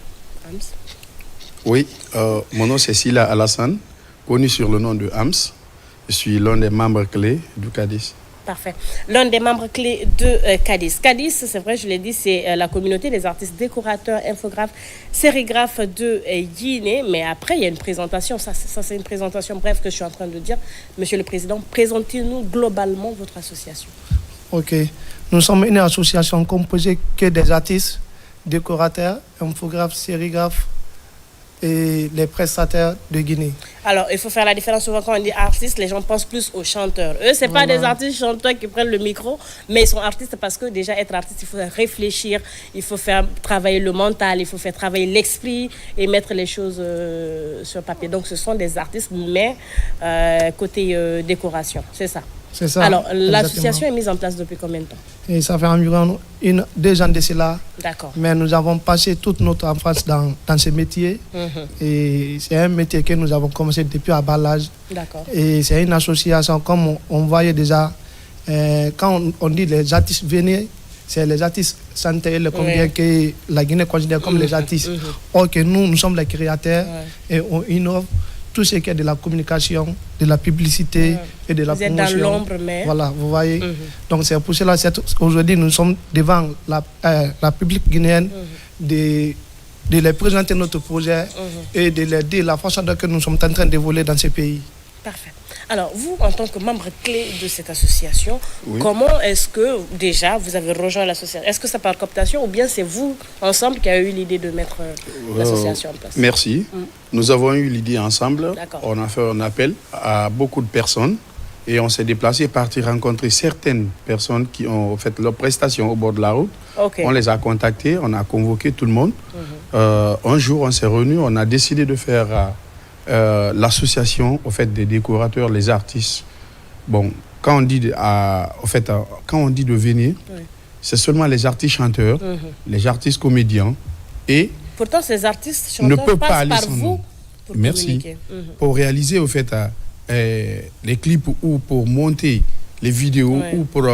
Hams. Oui, mon nom c'est Sila Alassane, connu sur le nom de Hams. Je suis l'un des membres clés du Cadiz. Parfait. L'un des membres clés de CADIS. CADIS, c'est vrai, je l'ai dit, c'est la communauté des artistes décorateurs, infographes, sérigraphes de Guinée. Mais après, il y a une présentation. Ça c'est une présentation brève que je suis en train de dire. Monsieur le Président, présentez-nous globalement votre association. Ok. Nous sommes une association composée que des artistes, décorateurs, infographes, sérigraphes et les prestataires de Guinée. Alors, il faut faire la différence. Souvent, quand on dit artistes, les gens pensent plus aux chanteurs. Eux, ce n'est pas des artistes chanteurs qui prennent le micro, mais ils sont artistes parce que déjà, être artiste, il faut réfléchir, il faut faire travailler le mental, il faut faire travailler l'esprit et mettre les choses sur papier. Donc, ce sont des artistes, mais côté décoration, c'est ça. C'est ça. Alors, l'association est mise en place depuis combien de temps? Et ça fait environ 2 ans de cela. D'accord. Mais nous avons passé toute notre enfance dans ce métier. Et c'est un métier que nous avons commencé depuis à bas âge. D'accord. Et c'est une association, comme on voyait déjà, quand on dit les artistes venir, c'est les artistes santé, combien que la Guinée considère comme les artistes. Or que nous sommes les créateurs et on innove tout ce qui est de la communication, de la publicité et de la vous promotion. Êtes dans l'ombre, mais... Voilà, vous voyez. Donc c'est pour cela aujourd'hui nous sommes devant la public guinéenne de les présenter notre projet et de leur dire la façon dont nous sommes en train d'évoluer dans ce pays. Parfait. Alors, vous, en tant que membre clé de cette association, comment est-ce que, déjà, vous avez rejoint l'association? Est-ce que c'est par cooptation ou bien c'est vous, ensemble, qui avez eu l'idée de mettre l'association en place? Merci. Nous avons eu l'idée ensemble. On a fait un appel à beaucoup de personnes et on s'est déplacé partir rencontrer certaines personnes qui ont fait leurs prestations au bord de la route. On les a contactés, on a convoqué tout le monde. Un jour, on s'est réunis, on a décidé de faire... l'association au fait des décorateurs, les artistes. Bon, quand on dit quand on dit de venir, c'est seulement les artistes chanteurs, les artistes comédiens et pourtant ces artistes chanteurs passent par vous pour communiquer. Pour réaliser au fait les clips ou pour monter les vidéos ou pour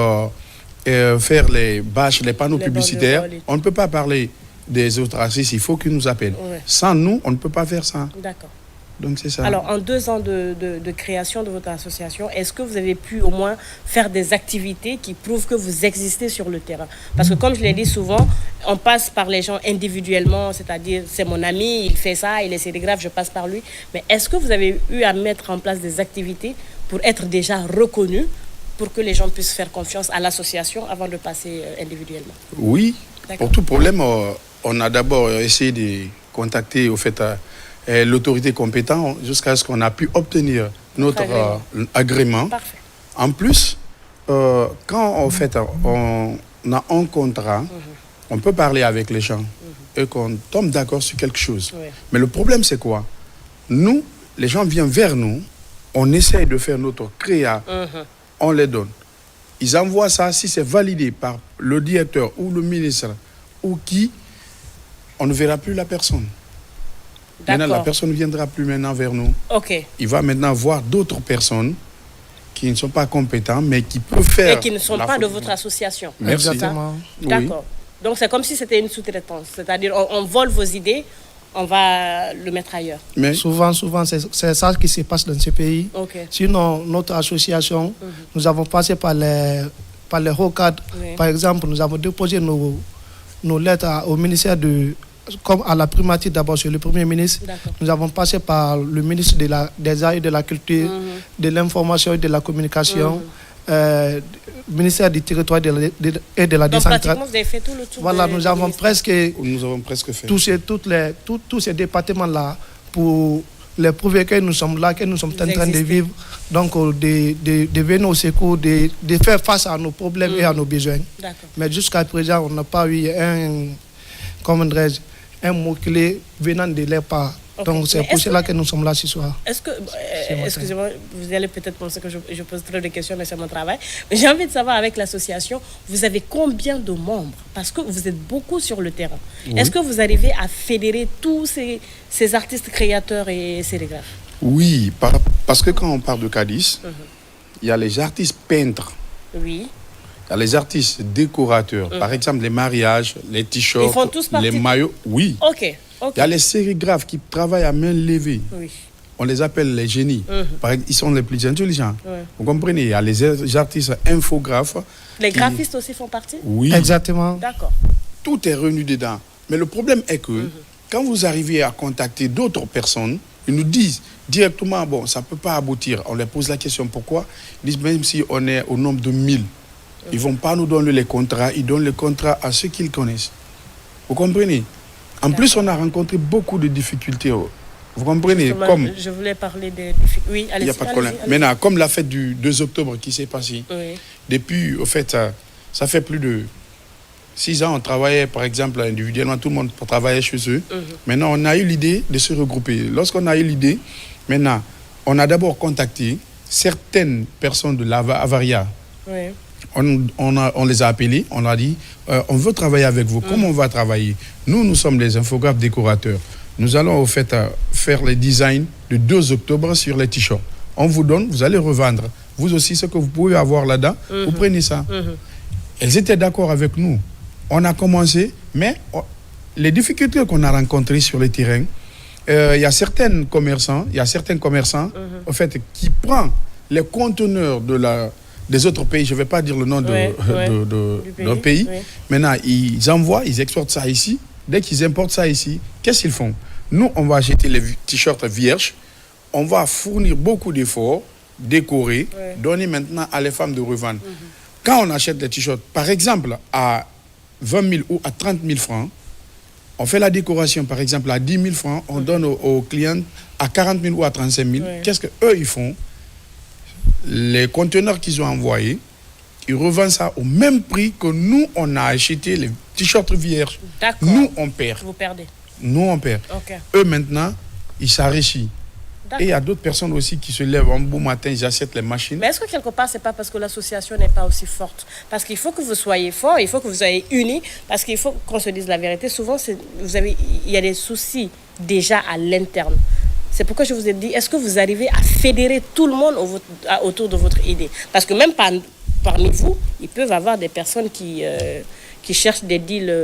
faire les bâches, les panneaux publicitaires. On ne peut pas parler des autres artistes, il faut qu'ils nous appellent. Sans nous, on ne peut pas faire ça. D'accord. Donc c'est ça. Alors, en 2 ans de création de votre association, est-ce que vous avez pu au moins faire des activités qui prouvent que vous existez sur le terrain? Parce que comme je l'ai dit souvent, on passe par les gens individuellement, c'est-à-dire c'est mon ami, il fait ça, il est sérigraphe, je passe par lui. Mais est-ce que vous avez eu à mettre en place des activités pour être déjà reconnu, pour que les gens puissent faire confiance à l'association avant de passer individuellement? Oui. Pour tout problème, on a d'abord essayé de contacter au fait l'autorité compétente jusqu'à ce qu'on a pu obtenir notre agrément. Parfait. En plus, quand en fait on a un contrat, on peut parler avec les gens et qu'on tombe d'accord sur quelque chose. Mais le problème c'est quoi? Nous, les gens viennent vers nous, on essaye de faire notre créa, on les donne. Ils envoient ça, si c'est validé par le directeur ou le ministre ou qui, on ne verra plus la personne. Maintenant, la personne ne viendra plus maintenant vers nous. Il va maintenant voir d'autres personnes qui ne sont pas compétentes, mais qui peuvent faire... Et qui ne sont pas de votre association. Merci. Exactement. D'accord. Donc, c'est comme si c'était une sous-traitance. C'est-à-dire, on vole vos idées, on va le mettre ailleurs. Mais souvent, c'est ça qui se passe dans ce pays. Sinon, notre association, nous avons passé par les hauts cadres. Par exemple, nous avons déposé nos lettres au ministère comme à la primature d'abord sur le Premier ministre. Nous avons passé par le ministre des Arts et de la Culture, de l'Information et de la Communication, ministère du Territoire et de la Décentralisation. Vous avez fait tout le tour. Voilà, nous avons presque fait tous ces départements-là pour les prouver que nous sommes là, que nous sommes en train de vivre. Donc, de venir au secours, de faire face à nos problèmes et à nos besoins. Mais jusqu'à présent, on n'a pas eu un mot-clé venant de leur part. Donc c'est pour cela que nous sommes là ce soir. Excusez-moi, vous allez peut-être penser que je pose trop de questions, mais c'est mon travail. Mais j'ai envie de savoir, avec l'association, vous avez combien de membres? Parce que vous êtes beaucoup sur le terrain. Est-ce que vous arrivez à fédérer tous ces artistes créateurs et sérigraphes? Oui, parce que quand on parle de CADIS, il y a les artistes peintres. Oui. Il y a les artistes décorateurs, par exemple les mariages, les t-shirts, les maillots. Oui. Il y a les sérigraphes qui travaillent à main levée. on les appelle les génies. Ils sont les plus intelligents. Vous comprenez? Il y a les artistes infographes. Les graphistes aussi font partie? Oui. Exactement. D'accord. Tout est revenu dedans. Mais le problème est que quand vous arrivez à contacter d'autres personnes, ils nous disent directement, bon, ça ne peut pas aboutir. On leur pose la question pourquoi. Ils disent même si on est au nombre de 1000, ils ne vont pas nous donner les contrats. Ils donnent les contrats à ceux qu'ils connaissent. Vous comprenez? En plus, on a rencontré beaucoup de difficultés. Vous comprenez? Justement, comme je voulais parler des difficultés. Oui, allez-y. Il n'y a pas de problème. Maintenant, comme la fête du 2 octobre qui s'est passée, depuis, au fait, ça fait plus de 6 ans, on travaillait, par exemple, individuellement, tout le monde travaillait chez eux. Maintenant, on a eu l'idée de se regrouper. Lorsqu'on a eu l'idée, maintenant, on a d'abord contacté certaines personnes de l'Avaria. On les a appelés, on a dit, on veut travailler avec vous. Comment on va travailler? Nous sommes des infographes décorateurs. Nous allons au fait faire les designs du 2 octobre sur les t-shirts. On vous donne, vous allez revendre. Vous aussi, ce que vous pouvez avoir là-dedans, vous prenez ça. Elles étaient d'accord avec nous. On a commencé, mais les difficultés qu'on a rencontrées sur le terrain, il y a certains commerçants, au fait, qui prennent les conteneurs des autres pays, je ne vais pas dire le nom de leur pays. Maintenant, ils envoient, ils exportent ça ici. Dès qu'ils importent ça ici, qu'est-ce qu'ils font? Nous, on va acheter les t-shirts vierges, on va fournir beaucoup d'efforts, décorer, donner maintenant à les femmes de revendre. Quand on achète les t-shirts, par exemple, à 20 000 ou à 30 000 francs, on fait la décoration, par exemple, à 10 000 francs, on donne aux clients à 40 000 ou à 35 000. Qu'est-ce qu'eux, ils font? Les conteneurs qu'ils ont envoyés, ils revendent ça au même prix que nous, on a acheté les t-shirts vierges. Nous, on perd. Vous perdez. Nous, on perd. Eux, maintenant, ils s'enrichissent. Et il y a d'autres personnes aussi qui se lèvent un beau matin, ils achètent les machines. Mais est-ce que quelque part, ce n'est pas parce que l'association n'est pas aussi forte? Parce qu'il faut que vous soyez fort, il faut que vous soyez unis, parce qu'il faut qu'on se dise la vérité. Souvent, il y a des soucis déjà à l'interne. C'est pourquoi je vous ai dit, est-ce que vous arrivez à fédérer tout le monde autour de votre idée? Parce que même parmi vous, ils peuvent avoir des personnes qui cherchent des deals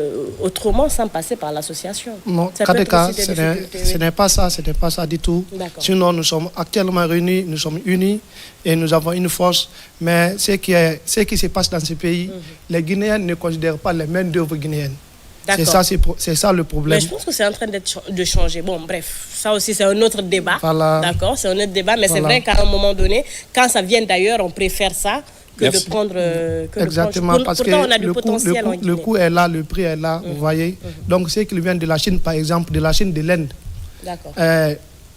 autrement sans passer par l'association. Non, ce n'est pas ça du tout. Sinon, nous sommes actuellement réunis, nous sommes unis et nous avons une force. Mais ce qui se passe dans ce pays, les Guinéens ne considèrent pas les main-d'œuvre guinéennes. C'est ça le problème. Mais je pense que c'est en train de changer. Bon, bref, ça aussi c'est un autre débat. D'accord, c'est un autre débat, mais c'est vrai qu'à un moment donné, quand ça vient d'ailleurs, on préfère ça que de prendre... Exactement, parce que on a du potentiel en Guinée. Le coût est là, le prix est là, vous voyez. Donc, ce qui vient de la Chine, par exemple, de la Chine, de l'Inde,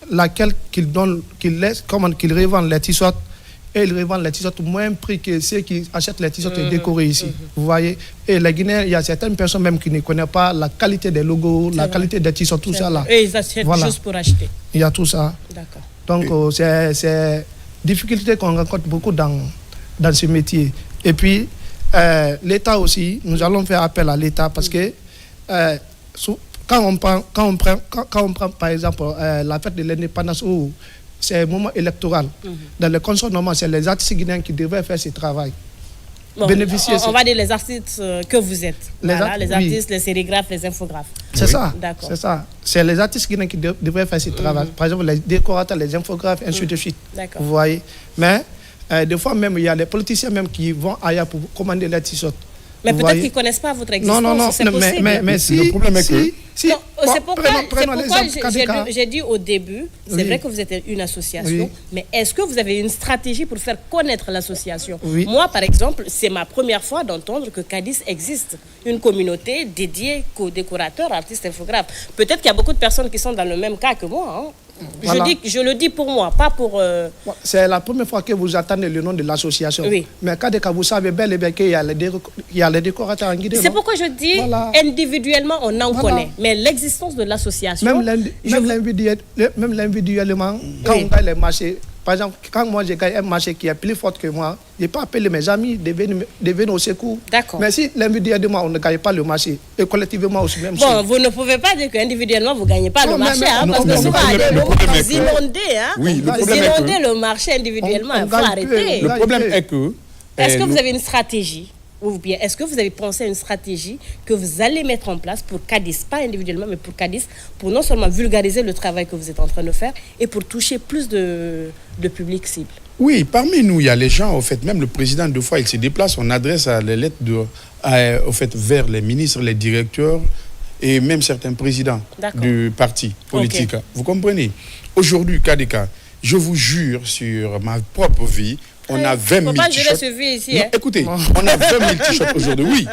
laquelle qu'ils revendent les t-shirts, et ils revendent les t-shirts au même prix que ceux qui achètent les t-shirts décorés ici. Vous voyez? Et les Guinéens, il y a certaines personnes même qui ne connaissent pas la qualité des logos, la qualité des t-shirts, tout ça là. Et ils achètent juste pour acheter. Il y a tout ça. D'accord. Donc, c'est difficulté qu'on rencontre beaucoup dans ce métier. Et puis, l'État aussi, nous allons faire appel à l'État parce que quand on prend par exemple la fête de l'indépendance où c'est un moment électoral, dans les conditions normales, c'est les artistes guinéens qui devraient faire ce travail. Bon, on va dire les artistes que vous êtes. Les artistes, les sérigraphes, les infographes. C'est ça. C'est ça. C'est les artistes guinéens qui devraient faire ce travail. Par exemple, les décorateurs, les infographes, ainsi de suite. Vous voyez. Mais des fois même, il y a des politiciens même qui vont ailleurs pour commander les t-shirts. Mais peut-être qu'ils ne connaissent pas votre existence. Non, mais si... Le problème est que... C'est pourquoi j'ai dit au début, c'est vrai que vous êtes une association, mais est-ce que vous avez une stratégie pour faire connaître l'association? Moi, par exemple, c'est ma première fois d'entendre que Cadiz existe, une communauté dédiée aux décorateurs, artistes, infographes. Peut-être qu'il y a beaucoup de personnes qui sont dans le même cas que moi, hein. Voilà. Je le dis pour moi, pas pour... C'est la première fois que vous entendez le nom de l'association. Mais quand vous savez bel et bien qu'il y a les décorateurs en Guinée. C'est pourquoi je dis, individuellement, on en connaît. Mais l'existence de l'association... Même individuellement, quand on gagne les marchés, par exemple, quand moi j'ai gagné un marché qui est plus fort que moi, je n'ai pas appelé mes amis de venir au secours. Mais si individuellement on ne gagne pas le marché, et collectivement aussi même chose. Bon, vous ne pouvez pas dire qu'individuellement vous ne gagnez pas le marché, parce que souvent vous inondez, vous inondez le marché individuellement, il faut arrêter. Le problème est que... Est-ce que vous avez une stratégie Ou bien est-ce que vous avez pensé à une stratégie que vous allez mettre en place pour Cadiz, pas individuellement, mais pour Cadiz, pour non seulement vulgariser le travail que vous êtes en train de faire et pour toucher plus de public cible? Oui, parmi nous, il y a les gens, au fait, même le président, deux fois, il se déplace, on adresse les lettres au fait, vers les ministres, les directeurs et même certains présidents du parti politique. Okay. Vous comprenez? Aujourd'hui, Kadeka, je vous jure sur ma propre vie, on a 20 000 t-shirts. Ici, non, écoutez, on a 20 000 t-shirts aujourd'hui. Oui,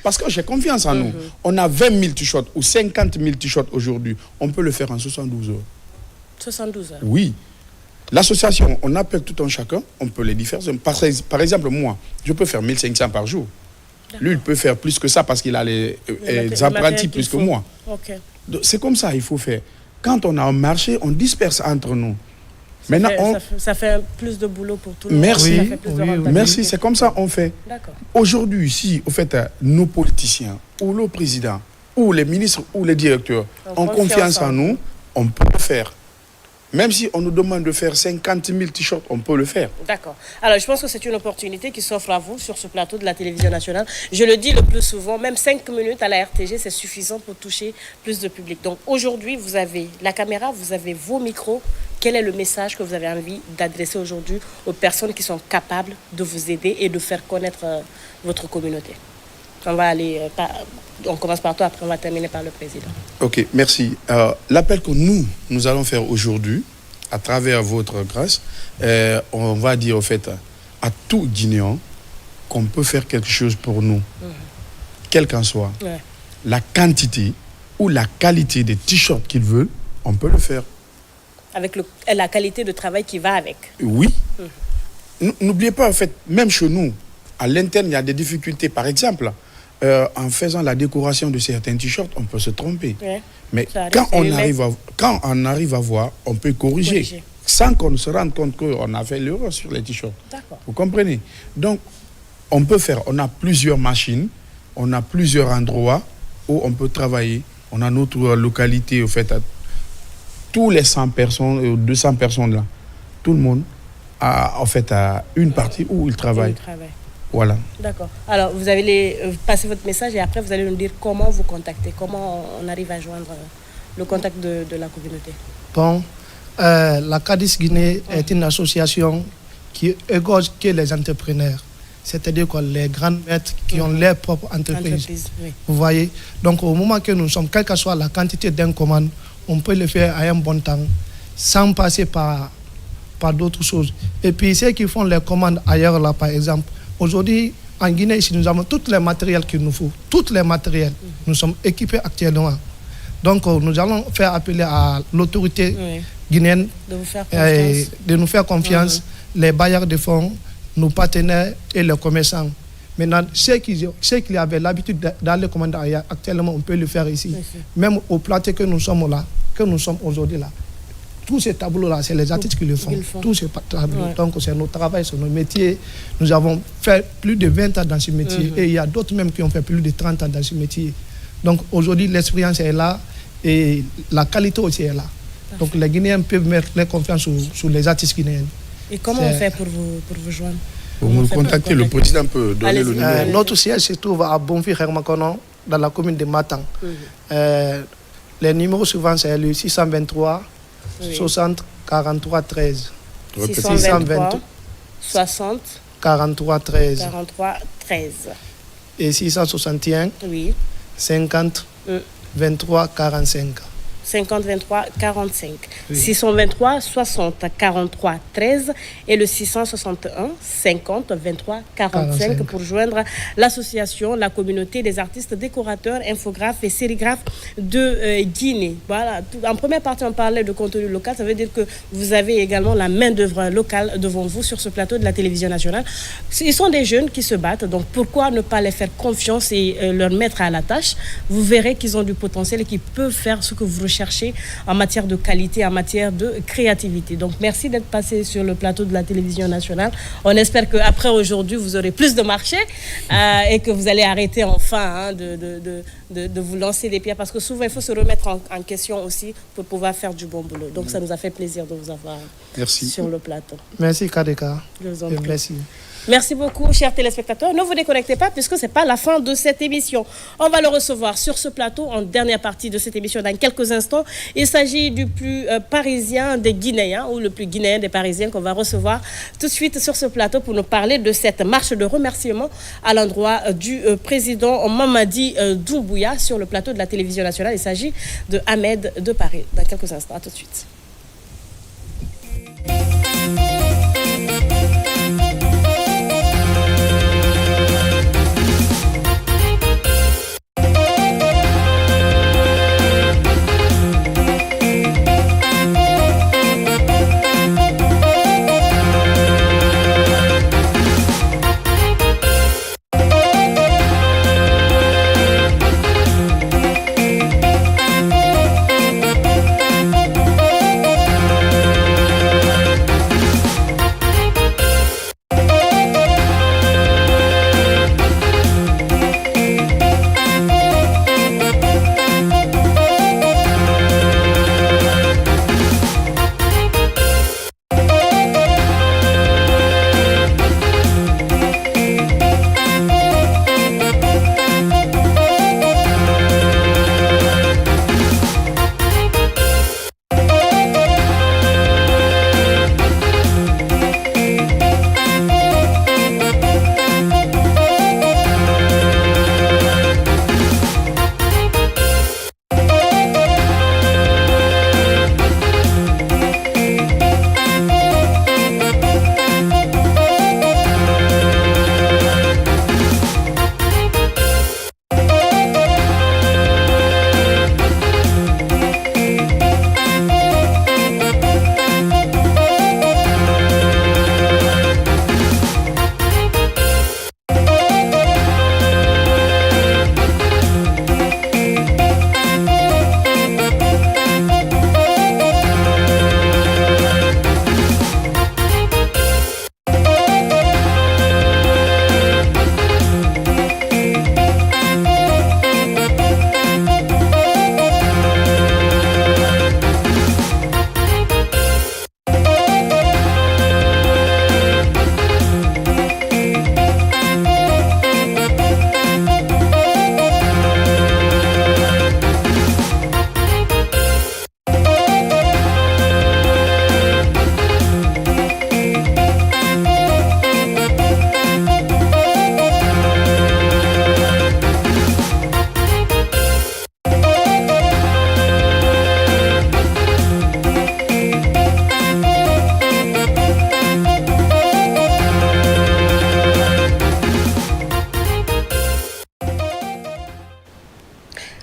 parce que j'ai confiance en nous. On a 20 000 t-shirts ou 50 000 t-shirts aujourd'hui. On peut le faire en 72 heures. 72 heures? Oui. L'association, on appelle tout un chacun, on peut les différer. Par exemple, moi, je peux faire 1500 par jour. Lui, il peut faire plus que ça parce qu'il a les apprentis plus que moi. Okay. C'est comme ça, il faut faire. Quand on a un marché, on disperse entre nous. Maintenant, ça fait plus de boulot pour tout le monde. Merci. Oui. Merci, c'est comme ça on fait. Aujourd'hui, si au fait, nos politiciens ou le président ou les ministres ou les directeurs ont confiance en nous, on peut le faire. Même si on nous demande de faire 50 000 t-shirts, on peut le faire. D'accord. Alors, je pense que c'est une opportunité qui s'offre à vous sur ce plateau de la télévision nationale. Je le dis le plus souvent, même 5 minutes à la RTG, c'est suffisant pour toucher plus de public. Donc, aujourd'hui, vous avez la caméra, vous avez vos micros. Quel est le message que vous avez envie d'adresser aujourd'hui aux personnes qui sont capables de vous aider et de faire connaître votre communauté? On commence par toi, après on va terminer par le président. Ok, merci. L'appel que nous allons faire aujourd'hui, à travers votre grâce, on va dire au fait à tout Guinéen qu'on peut faire quelque chose pour nous, quel qu'en soit la quantité ou la qualité des t-shirts qu'ils veulent, on peut le faire. Avec la qualité de travail qui va avec. Oui. N'oubliez pas, en fait, même chez nous, à l'interne, il y a des difficultés. Par exemple, en faisant la décoration de certains t-shirts, on peut se tromper. Mais quand on arrive à voir, on peut corriger. Sans qu'on se rende compte qu'on a fait l'erreur sur les t-shirts. Vous comprenez? Donc, on peut faire, on a plusieurs machines, on a plusieurs endroits où on peut travailler. On a notre localité, au fait, tous les 100 personnes, 200 personnes là, tout le monde a en fait une partie où il travaille. Voilà. D'accord. Alors, vous allez passer votre message et après, vous allez nous dire comment vous contacter, comment on arrive à joindre le contact de la communauté. Bon, la Cadiz Guinée est une association qui égorge que les entrepreneurs, c'est-à-dire que les grands maîtres qui ont leur propre entreprise. Vous voyez? Donc, au moment que nous sommes, quelle que soit la quantité d'un commande, on peut le faire à un bon temps, sans passer par d'autres choses. Et puis, ceux qui font les commandes ailleurs, là, par exemple, aujourd'hui, en Guinée, ici, nous avons tous les matériels qu'il nous faut. Tous les matériels. Nous sommes équipés actuellement. Donc, nous allons faire appeler à l'autorité guinéenne de nous faire confiance, les bailleurs de fonds, nos partenaires et les commerçants. Maintenant, ceux qui avaient l'habitude d'aller commander ailleurs, actuellement, on peut le faire ici. Même au plateau que nous sommes là, que nous sommes aujourd'hui là. Tous ces tableaux-là, c'est les artistes qui le font. Tous ces tableaux. Donc, c'est notre travail, c'est notre métier. Nous avons fait plus de 20 ans dans ce métier. Et il y a d'autres même qui ont fait plus de 30 ans dans ce métier. Donc, aujourd'hui, l'expérience est là et la qualité aussi est là. Donc, les Guinéens peuvent mettre leur confiance sur les artistes guinéens. Et comment on fait pour vous joindre? Pour nous contacter, le président peut donner le numéro. Notre siège se trouve à Bonfi-Hermakono, dans la commune de Matang. Les numéros suivants, c'est le 623 60 43 13. 623 60 43 13. 43 13. Et 661 50 23 45. 50 23 45. 623 60 43 13 et le 661 50 23 45 pour joindre l'association, la communauté des artistes décorateurs, infographes et sérigraphes de Guinée. Voilà. En première partie, on parlait de contenu local. Ça veut dire que vous avez également la main-d'œuvre locale devant vous sur ce plateau de la télévision nationale. Ils sont des jeunes qui se battent, donc pourquoi ne pas les faire confiance et leur mettre à la tâche? Vous verrez qu'ils ont du potentiel et qu'ils peuvent faire ce que vous recherchez en matière de qualité, en matière de créativité. Donc, merci d'être passé sur le plateau de la télévision nationale. On espère qu'après aujourd'hui, vous aurez plus de marché et que vous allez arrêter enfin de vous lancer des pierres parce que souvent, il faut se remettre en question aussi pour pouvoir faire du bon boulot. Donc, ça nous a fait plaisir de vous avoir sur le plateau. Merci, Kadeka. Je vous en prie. Merci. Merci beaucoup, chers téléspectateurs. Ne vous déconnectez pas puisque ce n'est pas la fin de cette émission. On va le recevoir sur ce plateau en dernière partie de cette émission dans quelques instants. Il s'agit du plus parisien des Guinéens ou le plus guinéen des Parisiens qu'on va recevoir tout de suite sur ce plateau pour nous parler de cette marche de remerciement à l'endroit du président Mamadi Doumbouya sur le plateau de la télévision nationale. Il s'agit de Ahmed de Paris. Dans quelques instants, à tout de suite.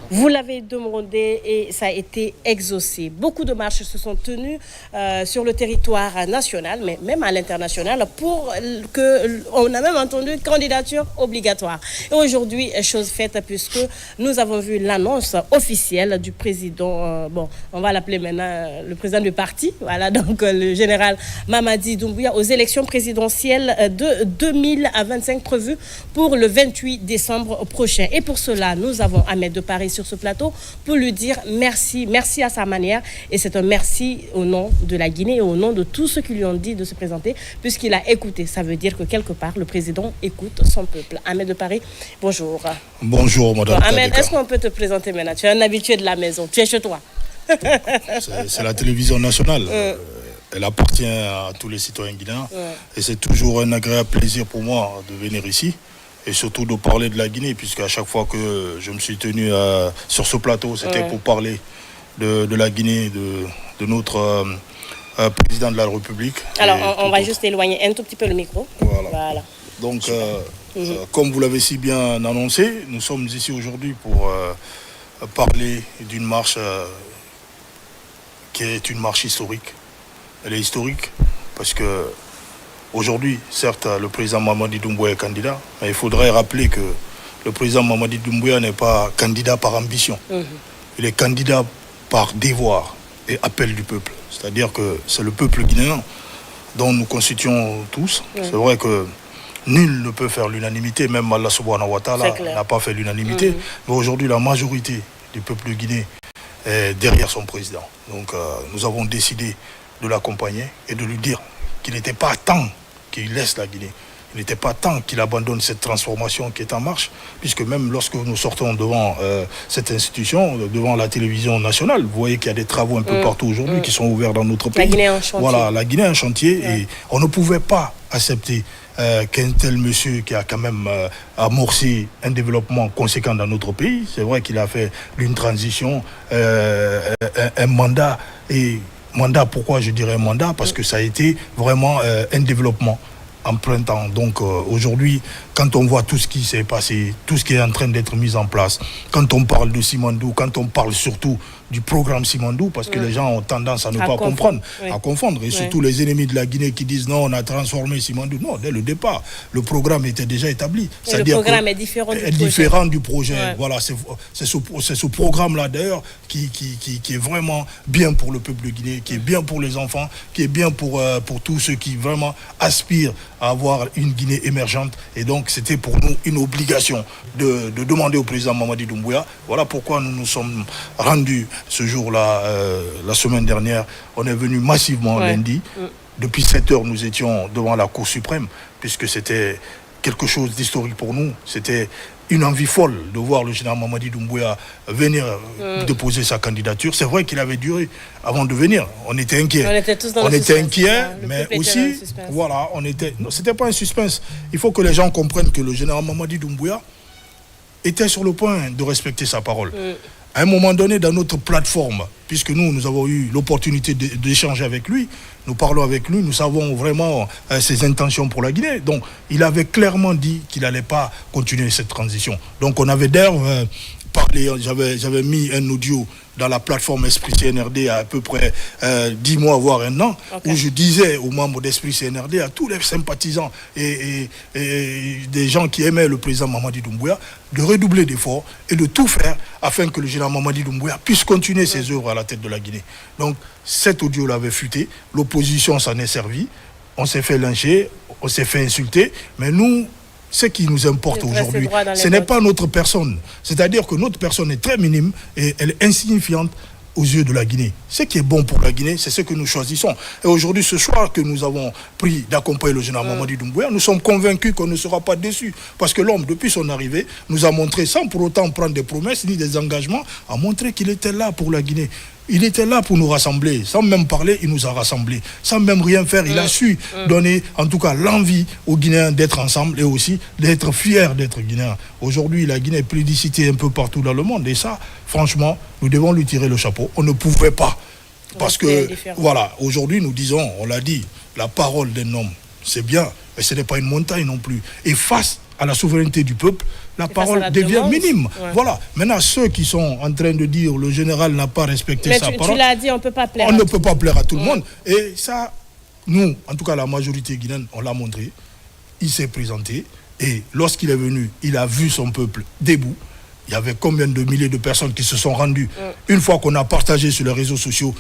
Vous l'avez demandé et ça a été exaucé. Beaucoup de marches se sont tenues sur le territoire national, mais même à l'international, pour que on a même entendu candidature obligatoire. Et aujourd'hui, chose faite puisque nous avons vu l'annonce officielle du président, bon, on va l'appeler maintenant le président du parti, voilà, donc le général Mamadi Doumbouya, aux élections présidentielles de 2025 prévues pour le 28 décembre prochain. Et pour cela, nous avons Ahmed de Paris sur ce plateau pour lui dire merci à sa manière, et c'est un merci au nom de la Guinée et au nom de tous ceux qui lui ont dit de se présenter, puisqu'il a écouté. Ça veut dire que quelque part le président écoute son peuple. Ahmed de Paris, bonjour. Bonjour madame. Bon, Ahmed, est-ce qu'on peut te présenter maintenant? Tu es un habitué de la maison, tu es chez toi. C'est la télévision nationale. Elle appartient à tous les citoyens guinéens, et c'est toujours un agréable plaisir pour moi de venir ici et surtout de parler de la Guinée, puisque à chaque fois que je me suis tenu sur ce plateau, c'était pour parler de la Guinée, de notre président de la République. Alors on va juste éloigner un tout petit peu le micro. Voilà. Donc comme vous l'avez si bien annoncé, nous sommes ici aujourd'hui pour parler d'une marche qui est une marche historique. Elle est historique parce que aujourd'hui, certes, le président Mamadi Doumbouya est candidat, mais il faudrait rappeler que le président Mamadi Doumbouya n'est pas candidat par ambition. Il est candidat par devoir et appel du peuple. C'est-à-dire que c'est le peuple guinéen dont nous constituons tous. C'est vrai que nul ne peut faire l'unanimité, même Allah subhanahu wa ta'ala n'a pas fait l'unanimité. Mais aujourd'hui, la majorité du peuple guinéen est derrière son président. Donc nous avons décidé de l'accompagner et de lui dire qu'il n'était pas temps qu'il laisse la Guinée. il n'était pas temps qu'il abandonne cette transformation qui est en marche, puisque même lorsque nous sortons devant cette institution, devant la télévision nationale, vous voyez qu'il y a des travaux un peu partout aujourd'hui qui sont ouverts dans notre pays. La Guinée en chantier. Voilà, la Guinée en chantier, et on ne pouvait pas accepter qu'un tel monsieur qui a quand même amorcé un développement conséquent dans notre pays, c'est vrai qu'il a fait une transition, un mandat, et mandat, pourquoi je dirais mandat? Parce que ça a été vraiment un développement empruntant. Donc aujourd'hui, quand on voit tout ce qui s'est passé, tout ce qui est en train d'être mis en place, quand on parle de Simandou, quand on parle surtout du programme Simandou, parce que les gens ont tendance à ne pas comprendre, à confondre, et surtout les ennemis de la Guinée qui disent non, on a transformé Simandou. Non, dès le départ, le programme était déjà établi. Le programme est différent du projet. Voilà, c'est ce programme-là d'ailleurs qui est vraiment bien pour le peuple guinéen, qui est bien pour les enfants, qui est bien pour tous ceux qui vraiment aspirent à avoir une Guinée émergente. Et donc c'était pour nous une obligation de demander au président Mamadi Doumbouya. Voilà pourquoi nous nous sommes rendus ce jour-là, la semaine dernière. On est venu massivement lundi. Depuis 7 heures, nous étions devant la Cour suprême, puisque c'était quelque chose d'historique pour nous. C'était une envie folle de voir le général Mamadi Doumbouya venir déposer sa candidature. C'est vrai qu'il avait duré avant de venir. On était inquiets. On était inquiets, mais aussi, voilà, on était... Non, c'était pas un suspense. Il faut que les gens comprennent que le général Mamadi Doumbouya était sur le point de respecter sa parole. À un moment donné, dans notre plateforme, puisque nous avons eu l'opportunité d'échanger avec lui, nous parlons avec lui, nous savons vraiment ses intentions pour la Guinée. Donc, il avait clairement dit qu'il n'allait pas continuer cette transition. Donc, on avait d'ailleurs parlé, j'avais mis un audio dans la plateforme Esprit CNRD à peu près 10 mois, voire un an, où je disais aux membres d'Esprit CNRD, à tous les sympathisants et des gens qui aimaient le président Mamadi Doumbouya, de redoubler d'efforts et de tout faire afin que le général Mamadi Doumbouya puisse continuer ses œuvres à la tête de la Guinée. Donc cet audio l'avait fuité, l'opposition s'en est servie, on s'est fait lyncher, on s'est fait insulter, mais nous, ce qui nous importe aujourd'hui, ce n'est pas notre personne. C'est-à-dire que notre personne est très minime et elle est insignifiante aux yeux de la Guinée. Ce qui est bon pour la Guinée, c'est ce que nous choisissons. Et aujourd'hui, ce choix que nous avons pris d'accompagner le général Mamadi Doumbouya, nous sommes convaincus qu'on ne sera pas déçus. Parce que l'homme, depuis son arrivée, nous a montré, sans pour autant prendre des promesses ni des engagements, a montré qu'il était là pour la Guinée. Il était là pour nous rassembler. Sans même parler, il nous a rassemblés. Sans même rien faire, il a su donner, en tout cas, l'envie aux Guinéens d'être ensemble et aussi d'être fiers d'être Guinéens. Aujourd'hui, la Guinée est plébiscitée un peu partout dans le monde. Et ça, franchement, nous devons lui tirer le chapeau. On ne pouvait pas. Parce que, voilà, aujourd'hui, nous disons, on l'a dit, la parole d'un homme, c'est bien, mais ce n'est pas une montagne non plus. Et face à la souveraineté du peuple, la parole devient minime. Voilà. Maintenant, ceux qui sont en train de dire le général n'a pas respecté sa parole. Tu l'as dit, on ne peut pas plaire. On ne peut pas plaire à tout le monde. Et ça, nous, en tout cas la majorité guinéenne, on l'a montré. Il s'est présenté. Et lorsqu'il est venu, il a vu son peuple debout. Il y avait combien de milliers de personnes qui se sont rendues une fois qu'on a partagé sur les réseaux sociaux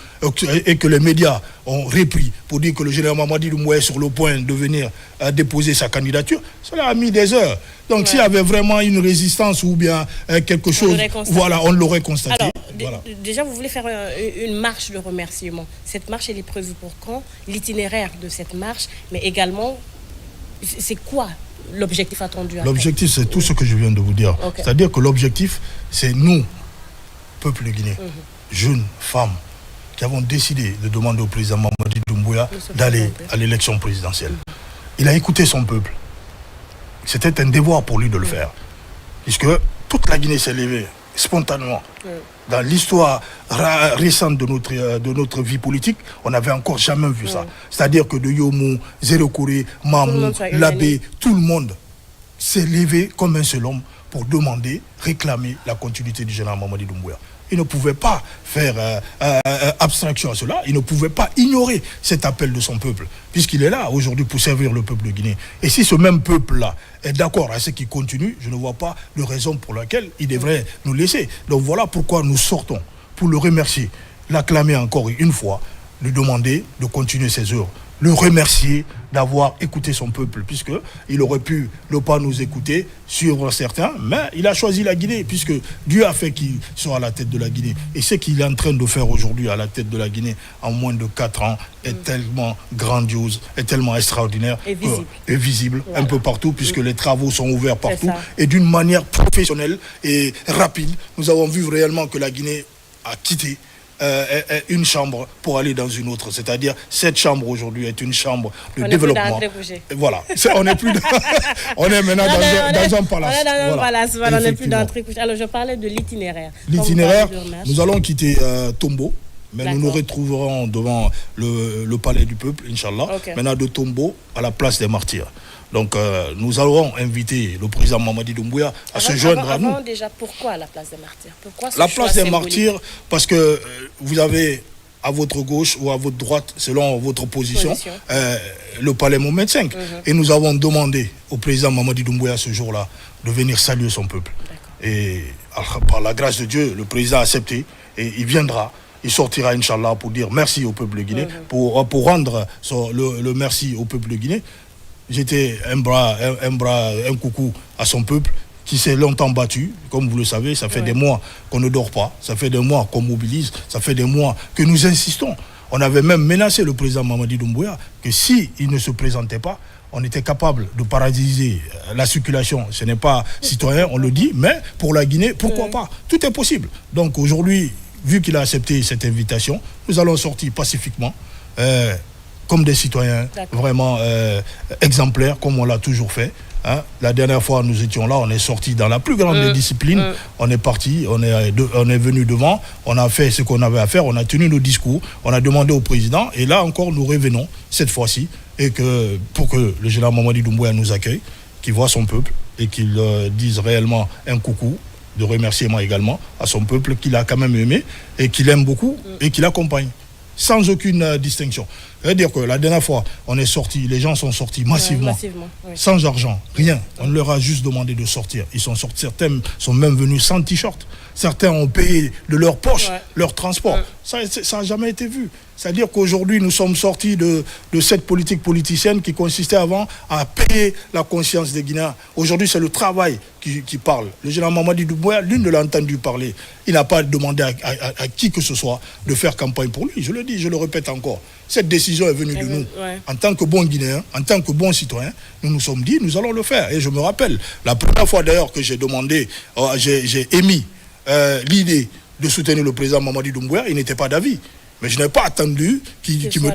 et que les médias ont repris pour dire que le général Mamadi Doumbouya est sur le point de venir déposer sa candidature. Cela a mis des heures. Donc s'il y avait vraiment une résistance ou bien quelque chose, voilà, on l'aurait constaté. Alors, déjà, vous voulez faire une marche de remerciement. Cette marche, elle est prévue pour quand? L'itinéraire de cette marche, mais également, c'est quoi l'objectif attendu? L'objectif, c'est tout ce que je viens de vous dire. C'est-à-dire que l'objectif, c'est nous, peuple guinéen, jeunes, femmes, qui avons décidé de demander au président Mamadi Doumbouya d'aller à l'élection présidentielle. Il a écouté son peuple. C'était un devoir pour lui de le faire. Puisque toute la Guinée s'est levée spontanément. Dans l'histoire récente de notre vie politique, on n'avait encore jamais vu ça. C'est-à-dire que de Yomou, Zérokouré, Mamou, Labé, tout le monde s'est levé comme un seul homme pour demander, réclamer la continuité du général Mamadi Doumbouya. Il ne pouvait pas faire abstraction à cela, il ne pouvait pas ignorer cet appel de son peuple, puisqu'il est là aujourd'hui pour servir le peuple guinéen. Et si ce même peuple-là est d'accord à ce qui continue, je ne vois pas de raison pour laquelle il devrait nous laisser. Donc voilà pourquoi nous sortons, pour le remercier, l'acclamer encore une fois, lui demander de continuer ses œuvres. le remercier d'avoir écouté son peuple, puisqu'il aurait pu ne pas nous écouter, suivre certains, mais il a choisi la Guinée, puisque Dieu a fait qu'il soit à la tête de la Guinée. Et ce qu'il est en train de faire aujourd'hui à la tête de la Guinée, en moins de 4 ans, est tellement grandiose, est tellement extraordinaire, et visible voilà. Un peu partout, puisque les travaux sont ouverts partout, et d'une manière professionnelle et rapide. Nous avons vu réellement que la Guinée a quitté une chambre pour aller dans une autre. C'est-à-dire, cette chambre aujourd'hui est une chambre de développement. Voilà. On n'est plus on est maintenant dans un palace. On est dans un palace, voilà, on n'est plus dans un tricouche. Alors, je parlais de l'itinéraire. L'itinéraire, nous allons quitter Tombo, mais nous nous retrouverons devant le palais du peuple, Inch'Allah. Maintenant, de Tombo à la place des martyrs. Donc, nous allons inviter le président Mamadi Doumbouya à se joindre à nous. Déjà, pourquoi la place des martyrs? Pourquoi la place des martyrs, parce que vous avez à votre gauche ou à votre droite, selon votre position. Le palais Mohamed V. Et nous avons demandé au président Mamadi Doumbouya ce jour-là de venir saluer son peuple. Et par la grâce de Dieu, le président a accepté et il viendra. Il sortira, Inch'Allah, pour dire merci au peuple guinéen, pour rendre le merci au peuple guinéen. J'étais un coucou à son peuple qui s'est longtemps battu. Comme vous le savez, ça fait des mois qu'on ne dort pas, ça fait des mois qu'on mobilise, ça fait des mois que nous insistons. On avait même menacé le président Mamadi Doumbouya que s'il ne se présentait pas, on était capable de paralyser la circulation. Ce n'est pas citoyen, on le dit, mais pour la Guinée, pourquoi pas? Tout est possible. Donc aujourd'hui, vu qu'il a accepté cette invitation, nous allons sortir pacifiquement. Comme des citoyens vraiment exemplaires, comme on l'a toujours fait. Hein. La dernière fois, nous étions là, on est sortis dans la plus grande des disciplines. On est parti, on est venu devant, on a fait ce qu'on avait à faire, on a tenu nos discours, on a demandé au président, et là encore, nous revenons, cette fois-ci, et pour que le général Mamadi Doumbouya nous accueille, qu'il voit son peuple, et qu'il dise réellement un coucou, de remerciement également à son peuple, qu'il a quand même aimé, et qu'il aime beaucoup, et qu'il accompagne. Sans aucune distinction. C'est-à-dire que la dernière fois, on est sortis, les gens sont sortis massivement sans argent, rien. On leur a juste demandé de sortir. Ils sont sortis, certains sont même venus sans t-shirt. Certains ont payé de leur poche leur transport. Ça n'a jamais été vu. C'est-à-dire qu'aujourd'hui, nous sommes sortis de cette politique politicienne qui consistait avant à payer la conscience des Guinéens. Aujourd'hui, c'est le travail qui parle. Le général Mamadi Doumbouya, lui, ne l'a entendu parler. Il n'a pas demandé à qui que ce soit de faire campagne pour lui. Je le dis, je le répète encore. Cette décision est venue de nous. En tant que bons Guinéens, en tant que bons citoyens, nous nous sommes dit, nous allons le faire. Et je me rappelle, la première fois d'ailleurs que j'ai demandé, j'ai émis l'idée de soutenir le président Mamadi Doumbouya, il n'était pas d'avis. Mais je n'ai pas attendu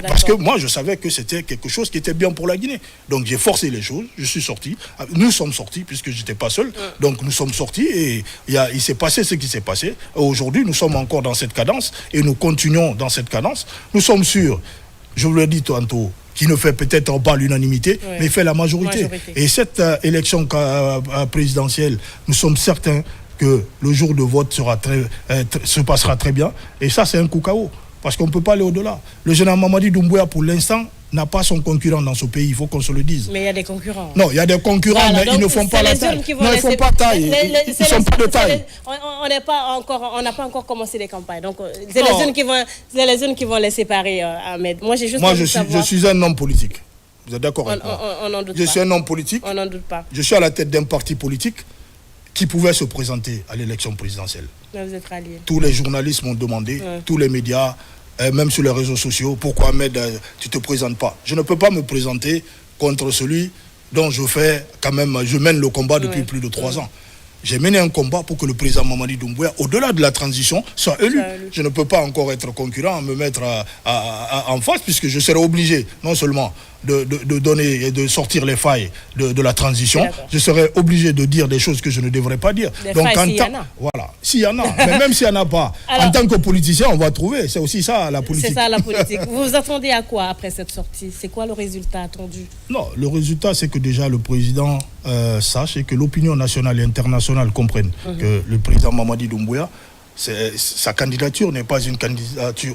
parce que moi je savais que c'était quelque chose qui était bien pour la Guinée. Donc j'ai forcé les choses, je suis sorti, nous sommes sortis puisque je n'étais pas seul. Donc nous sommes sortis et il s'est passé ce qui s'est passé. Aujourd'hui nous sommes encore dans cette cadence et nous continuons dans cette cadence. Nous sommes sûrs, je vous l'ai dit tantôt, qui ne fait peut-être pas l'unanimité, mais il fait la majorité. Et cette élection présidentielle, nous sommes certains que le jour de vote se passera très bien. Et ça c'est un coup KO. Parce qu'on ne peut pas aller au-delà. Le général Mamadi Doumbouya, pour l'instant, n'a pas son concurrent dans ce pays, il faut qu'on se le dise. Mais il y a des concurrents. Non, il y a des concurrents, mais ils ne font pas la taille. Non, ils ne font pas taille. Ils ne sont pas de taille. On n'a pas encore commencé les campagnes. Donc, c'est les zones qui vont les séparer, Ahmed. Moi, je suis un homme politique. Vous êtes d'accord avec moi? On n'en doute pas. Je suis un homme politique. On n'en doute pas. Je suis à la tête d'un parti politique qui pouvait se présenter à l'élection présidentielle. Mais vous êtes rallié. Tous les journalistes m'ont demandé, tous les médias, même sur les réseaux sociaux, pourquoi Ahmed, tu ne te présentes pas? Je ne peux pas me présenter contre celui dont je mène le combat depuis plus de 3 ans. J'ai mené un combat pour que le président Mamadi Doumbouya, au-delà de la transition, soit élu. Je ne peux pas encore être concurrent, me mettre en face, puisque je serai obligé, non seulement de donner et de sortir les failles de la transition, je serai obligé de dire des choses que je ne devrais pas dire. Donc, s'il y en a. Voilà, s'il y en a. Mais même s'il n'y en a pas, alors, en tant que politicien, on va trouver. C'est aussi ça, la politique. C'est ça, la politique. Vous vous attendez à quoi après cette sortie? C'est quoi le résultat attendu? Non, le résultat, c'est que déjà le président sache et que l'opinion nationale et internationale comprenne que le président Mamadi Doumbouya, sa candidature n'est pas une candidature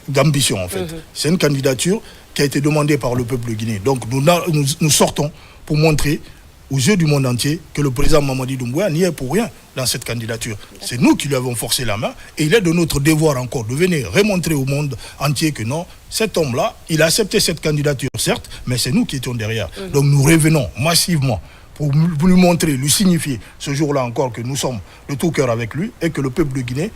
d'ambition en fait. C'est une candidature qui a été demandée par le peuple guinéen. Donc nous sortons pour montrer aux yeux du monde entier que le président Mamadi Doumbouya n'y est pour rien dans cette candidature. C'est nous qui lui avons forcé la main et il est de notre devoir encore de venir remontrer au monde entier que non, cet homme-là, il a accepté cette candidature, certes, mais c'est nous qui étions derrière. Donc nous revenons massivement pour lui montrer, lui signifier ce jour-là encore que nous sommes de tout cœur avec lui et que le peuple de Guinée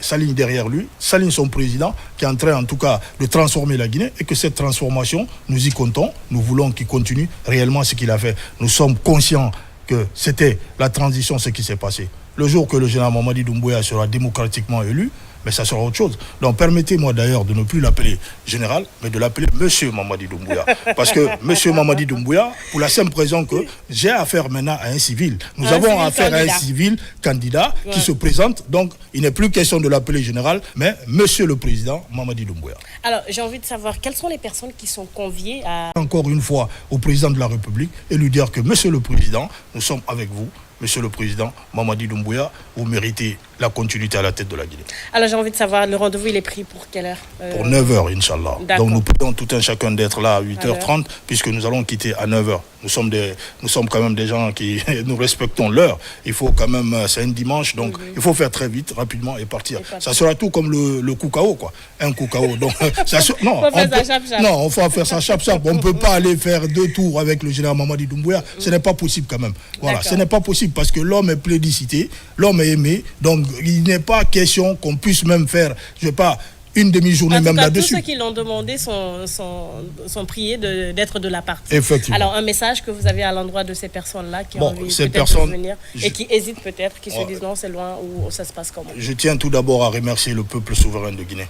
s'aligne derrière lui, s'aligne son président qui est en train en tout cas de transformer la Guinée et que cette transformation, nous y comptons, nous voulons qu'il continue réellement ce qu'il a fait. Nous sommes conscients que c'était la transition, ce qui s'est passé. Le jour que le général Mamadi Doumbouya sera démocratiquement élu, mais ça sera autre chose. Donc permettez-moi d'ailleurs de ne plus l'appeler général, mais de l'appeler Monsieur Mamadi Doumbouya. Parce que Monsieur Mamadi Doumbouya, pour la simple raison que j'ai affaire maintenant à un civil. Nous avons affaire à un civil candidat qui se présente. Donc il n'est plus question de l'appeler général, mais Monsieur le Président Mamadi Doumbouya. Alors j'ai envie de savoir quelles sont les personnes qui sont conviées à... Encore une fois au Président de la République et lui dire que Monsieur le Président, nous sommes avec vous. Monsieur le Président Mamadi Doumbouya, vous méritez la continuité à la tête de la Guinée. Alors j'ai envie de savoir, le rendez-vous il est pris pour quelle heure Pour 9h, Inch'Allah. Donc nous prions tout un chacun d'être là à 8h30, puisque nous allons quitter à 9h. Nous sommes quand même des gens qui nous respectons l'heure. Il faut quand même, c'est un dimanche, donc il faut faire très vite, rapidement et partir. Ça sera tout comme le Koukao, quoi. Un Koukao. Donc, on faut faire ça chap-chap. On ne peut pas aller faire 2 tours avec le général Mamadi Doumbouya. Ce n'est pas possible quand même. Voilà, ce n'est pas possible parce que l'homme est plébiscité, l'homme est aimé. Donc il n'est pas question qu'on puisse même faire, je ne sais pas, une demi-journée même là-dessus. Tous ceux qui l'ont demandé sont priés d'être de la partie. Effectivement. Alors un message que vous avez à l'endroit de ces personnes-là qui ont envie de venir et qui hésitent peut-être, qui se disent non c'est loin ou ça se passe comment. Je tiens tout d'abord à remercier le peuple souverain de Guinée,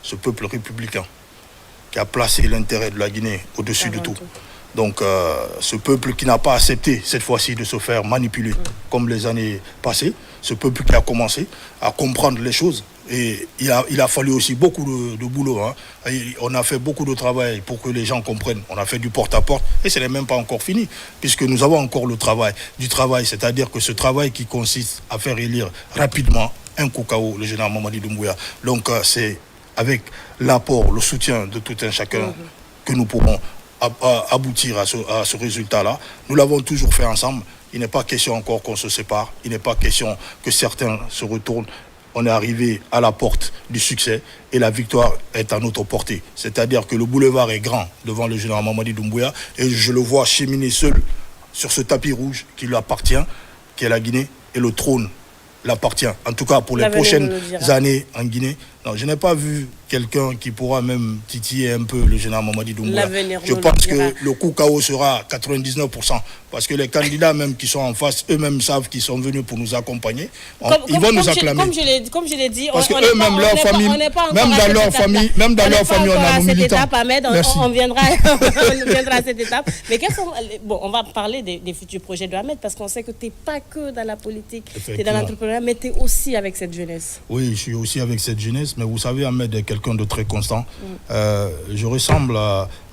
ce peuple républicain qui a placé l'intérêt de la Guinée au-dessus de tout. Donc ce peuple qui n'a pas accepté cette fois-ci de se faire manipuler comme les années passées, ce peuple qui a commencé à comprendre les choses. Et il a fallu aussi beaucoup de boulot. On a fait beaucoup de travail pour que les gens comprennent. On a fait du porte-à-porte et ce n'est même pas encore fini, puisque nous avons encore le travail. Du travail, c'est-à-dire que ce travail qui consiste à faire élire rapidement un Koukao, le général Mamadi Doumbouya. Donc c'est avec l'apport, le soutien de tout un chacun que nous pourrons aboutir à ce résultat-là. Nous l'avons toujours fait ensemble. Il n'est pas question encore qu'on se sépare. Il n'est pas question que certains se retournent. On est arrivé à la porte du succès et la victoire est à notre portée. C'est-à-dire que le boulevard est grand devant le général Mamadi Doumbouya et je le vois cheminer seul sur ce tapis rouge qui lui appartient, qui est la Guinée, et le trône l'appartient. En tout cas pour les prochaines années en Guinée. Non, je n'ai pas vu quelqu'un qui pourra même titiller un peu le général Mamadi Doumbouya. Je pense que le Koukao sera à 99%. Parce que les candidats même qui sont en face, eux-mêmes savent qu'ils sont venus pour nous accompagner. Ils vont nous acclamer. Comme je l'ai dit, parce que eux-mêmes, leur famille, même dans leur famille, on a nos militants. On viendra à cette étape. Mais on va parler des futurs projets de Ahmed, parce qu'on sait que tu n'es pas que dans la politique, tu es dans l'entrepreneuriat, mais tu es aussi avec cette jeunesse. Oui, je suis aussi avec cette jeunesse. Mais vous savez, Ahmed est quelqu'un de très constant. Je ressemble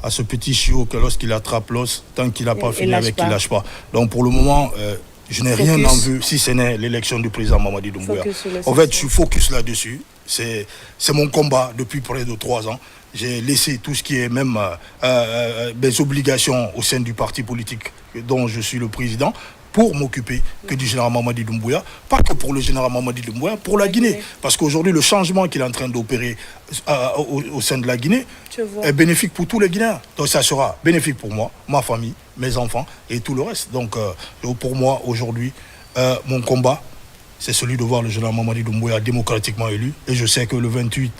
à ce petit chiot que lorsqu'il attrape l'os, tant qu'il n'a pas fini avec, il ne lâche pas. Donc pour le moment, je n'ai rien en vue, si ce n'est l'élection du président Mamadi Doumbouya. En fait, je suis focus là-dessus. C'est mon combat depuis près de 3 ans. J'ai laissé tout ce qui est même des obligations au sein du parti politique dont je suis le président, pour m'occuper que du général Mamadi Doumbouya, pas que pour le général Mamadi Doumbouya, pour la Guinée. Parce qu'aujourd'hui, le changement qu'il est en train d'opérer au sein de la Guinée est bénéfique pour tous les Guinéens. Donc ça sera bénéfique pour moi, ma famille, mes enfants et tout le reste. Donc pour moi, aujourd'hui, mon combat, c'est celui de voir le général Mamadi Doumbouya démocratiquement élu. Et je sais que le 28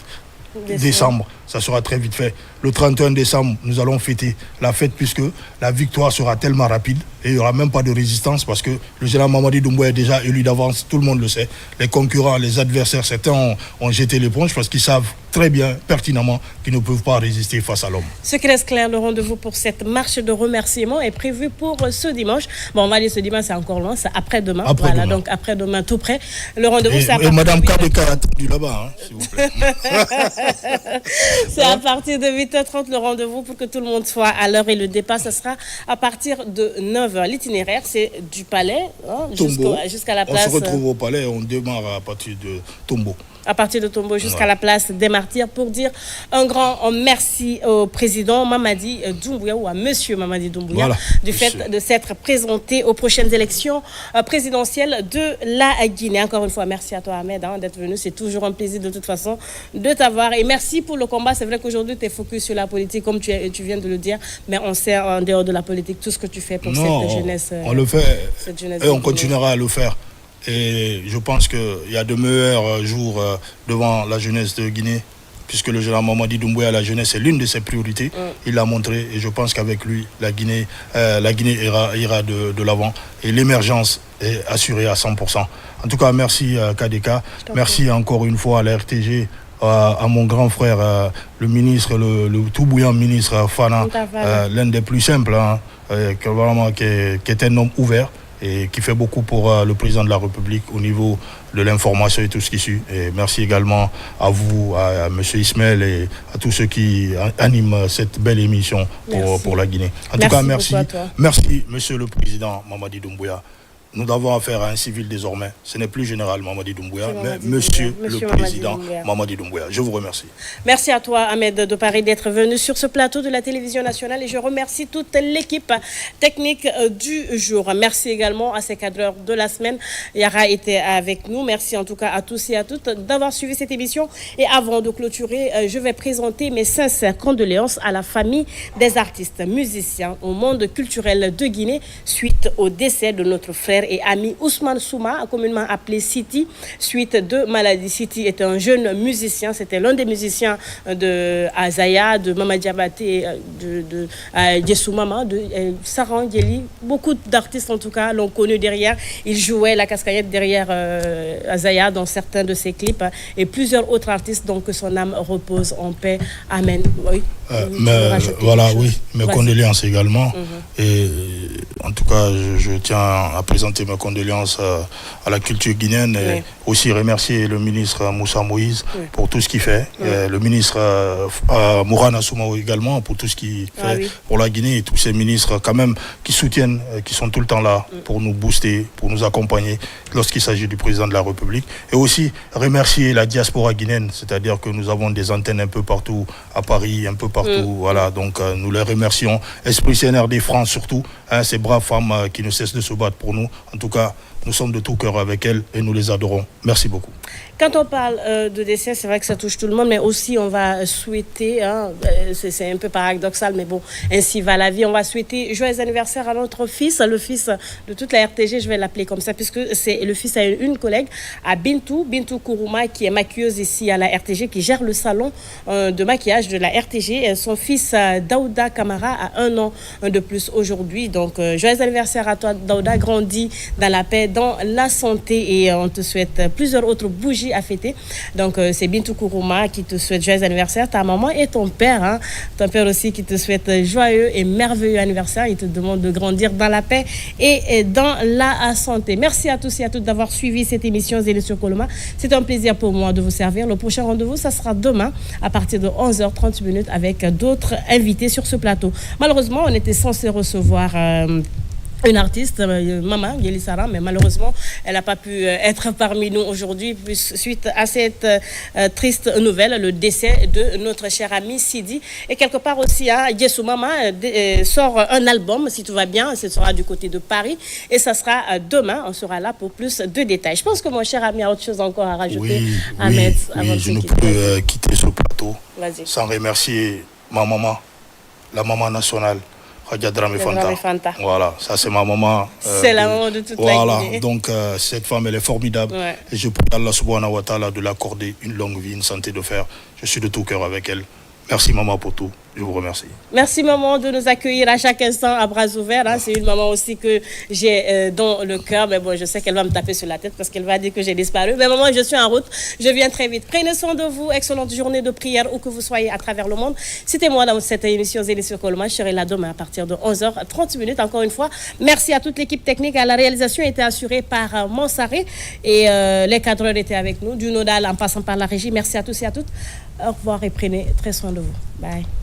décembre, ça sera très vite fait. Le 31 décembre, nous allons fêter la fête puisque la victoire sera tellement rapide et il n'y aura même pas de résistance parce que le général Mamadi Doumbouya est déjà élu d'avance, tout le monde le sait. Les concurrents, les adversaires, certains ont jeté l'éponge parce qu'ils savent très bien, pertinemment, qu'ils ne peuvent pas résister face à l'homme. Ce qui laisse clair, le rendez-vous pour cette marche de remerciement est prévu pour ce dimanche. Bon, on va dire ce dimanche, c'est encore loin, c'est après-demain. Voilà, donc après-demain, tout près. Le rendez-vous, c'est à partir de... Et Madame Kadeka a attendu là-bas, s'il vous plaît. C'est à partir de 8h30 le rendez-vous pour que tout le monde soit à l'heure et le départ, ce sera à partir de 9h. L'itinéraire, c'est du palais jusqu'à la place. On se retrouve au palais et on démarre à partir de Tombo. à partir de Tombo jusqu'à la place des Martyrs, pour dire un grand merci au président Mamadi Doumbouya, ou à monsieur Mamadi Doumbouya, du fait de s'être présenté aux prochaines élections présidentielles de la Guinée. Encore une fois, merci à toi Ahmed d'être venu. C'est toujours un plaisir de toute façon de t'avoir. Et merci pour le combat. C'est vrai qu'aujourd'hui, tu es focus sur la politique, comme tu viens de le dire, mais on sait en dehors de la politique tout ce que tu fais pour cette jeunesse. On le fait et on continuera à le faire. Et je pense qu'il y a de meilleurs jours devant la jeunesse de Guinée, puisque le général Mamadi Doumbouya, la jeunesse, est l'une de ses priorités. Il l'a montré et je pense qu'avec lui, la Guinée ira de l'avant et l'émergence est assurée à 100%. En tout cas, merci KDK. Merci encore une fois à la RTG, à mon grand frère, le ministre, le tout bouillant ministre Fana, l'un des plus simples, qui est un homme ouvert et qui fait beaucoup pour le président de la République au niveau de l'information et tout ce qui suit. Et merci également à vous, à M. Ismaël et à tous ceux qui animent cette belle émission pour la Guinée. En tout cas, merci. Merci, Monsieur le Président Mamadi Doumbouya. Nous avons affaire à un civil désormais. Ce n'est plus général Mamadi Doumbouya, mais Monsieur le Président Mamadi Doumbouya. Je vous remercie. Merci à toi, Ahmed de Paris, d'être venu sur ce plateau de la télévision nationale. Et je remercie toute l'équipe technique du jour. Merci également à ces cadreurs de la semaine. Yara était avec nous. Merci en tout cas à tous et à toutes d'avoir suivi cette émission. Et avant de clôturer, je vais présenter mes sincères condoléances à la famille des artistes, musiciens au monde culturel de Guinée suite au décès de notre frère et ami Ousmane Souma, communément appelé Siti, suite de maladie. Siti est un jeune musicien, c'était l'un des musiciens de Azaya, de Mama Diabaté, de Djessou Mama, de Saran Geli. Beaucoup d'artistes en tout cas l'ont connu derrière. Il jouait la cascaillette derrière Azaya dans certains de ses clips et plusieurs autres artistes, donc que son âme repose en paix. Amen. Oui. Mes condoléances également. Et en tout cas, je tiens à présenter mes condoléances à la culture guinéenne et aussi remercier le ministre Moussa Moïse pour tout ce qu'il fait. Le ministre Mourana Soumao également pour tout ce qu'il fait pour la Guinée, et tous ces ministres quand même qui soutiennent, qui sont tout le temps là pour nous booster, pour nous accompagner lorsqu'il s'agit du président de la République. Et aussi remercier la diaspora guinéenne, c'est-à-dire que nous avons des antennes un peu partout à Paris, un peu partout. Voilà, donc nous les remercions. Esprit CNRD France surtout, ces braves femmes qui ne cessent de se battre pour nous. En tout cas, nous sommes de tout cœur avec elles et nous les adorons. Merci beaucoup. Quand on parle de décès, c'est vrai que ça touche tout le monde, mais aussi on va souhaiter, c'est un peu paradoxal, mais bon, ainsi va la vie, on va souhaiter joyeux anniversaire à notre fils, le fils de toute la RTG, je vais l'appeler comme ça, puisque c'est le fils à une collègue, à Bintou Kourouma, qui est maquilleuse ici à la RTG, qui gère le salon de maquillage de la RTG. Son fils Daouda Kamara a 1 an de plus aujourd'hui, donc joyeux anniversaire à toi Daouda, grandis dans la paix, dans la santé, et on te souhaite plusieurs autres bougies à fêter. Donc c'est Bintou Kourouma qui te souhaite joyeux anniversaire, ta maman et ton père, ton père aussi qui te souhaite joyeux et merveilleux anniversaire. Il te demande de grandir dans la paix et dans la santé. Merci à tous et à toutes d'avoir suivi cette émission Zélie sur Coloma. C'est un plaisir pour moi de vous servir. Le prochain rendez-vous, ça sera demain à partir de 11h30 avec d'autres invités sur ce plateau. Malheureusement, on était censé recevoir une artiste, Maman Yeli Sara, mais malheureusement, elle n'a pas pu être parmi nous aujourd'hui suite à cette triste nouvelle, le décès de notre cher ami Sidi. Et quelque part aussi, Djessou Mama sort un album, si tout va bien, ce sera du côté de Paris, et ça sera demain, on sera là pour plus de détails. Je pense que mon cher ami a autre chose encore à rajouter. Oui, je ne peux quitter ce plateau sans remercier ma maman, la maman nationale, Dramé Fanta. Voilà, ça c'est ma maman. C'est la maman de toute la Guinée. Voilà, donc cette femme elle est formidable. Et je prie Allah subhanahu wa ta'ala de l'accorder une longue vie, une santé de fer. Je suis de tout cœur avec elle. Merci maman pour tout. Je vous remercie. Merci maman de nous accueillir à chaque instant à bras ouverts. C'est une maman aussi que j'ai dans le cœur. Mais bon, je sais qu'elle va me taper sur la tête parce qu'elle va dire que j'ai disparu. Mais maman, je suis en route. Je viens très vite. Prenez soin de vous. Excellente journée de prière où que vous soyez à travers le monde. C'était moi dans cette émission Zélie sur Coloma. Je serai là demain à partir de 11h30. Encore une fois, merci à toute l'équipe technique. La réalisation était assurée par Monsaré et les cadreurs étaient avec nous. Du nodal en passant par la régie. Merci à tous et à toutes. Au revoir et prenez très soin de vous. Bye.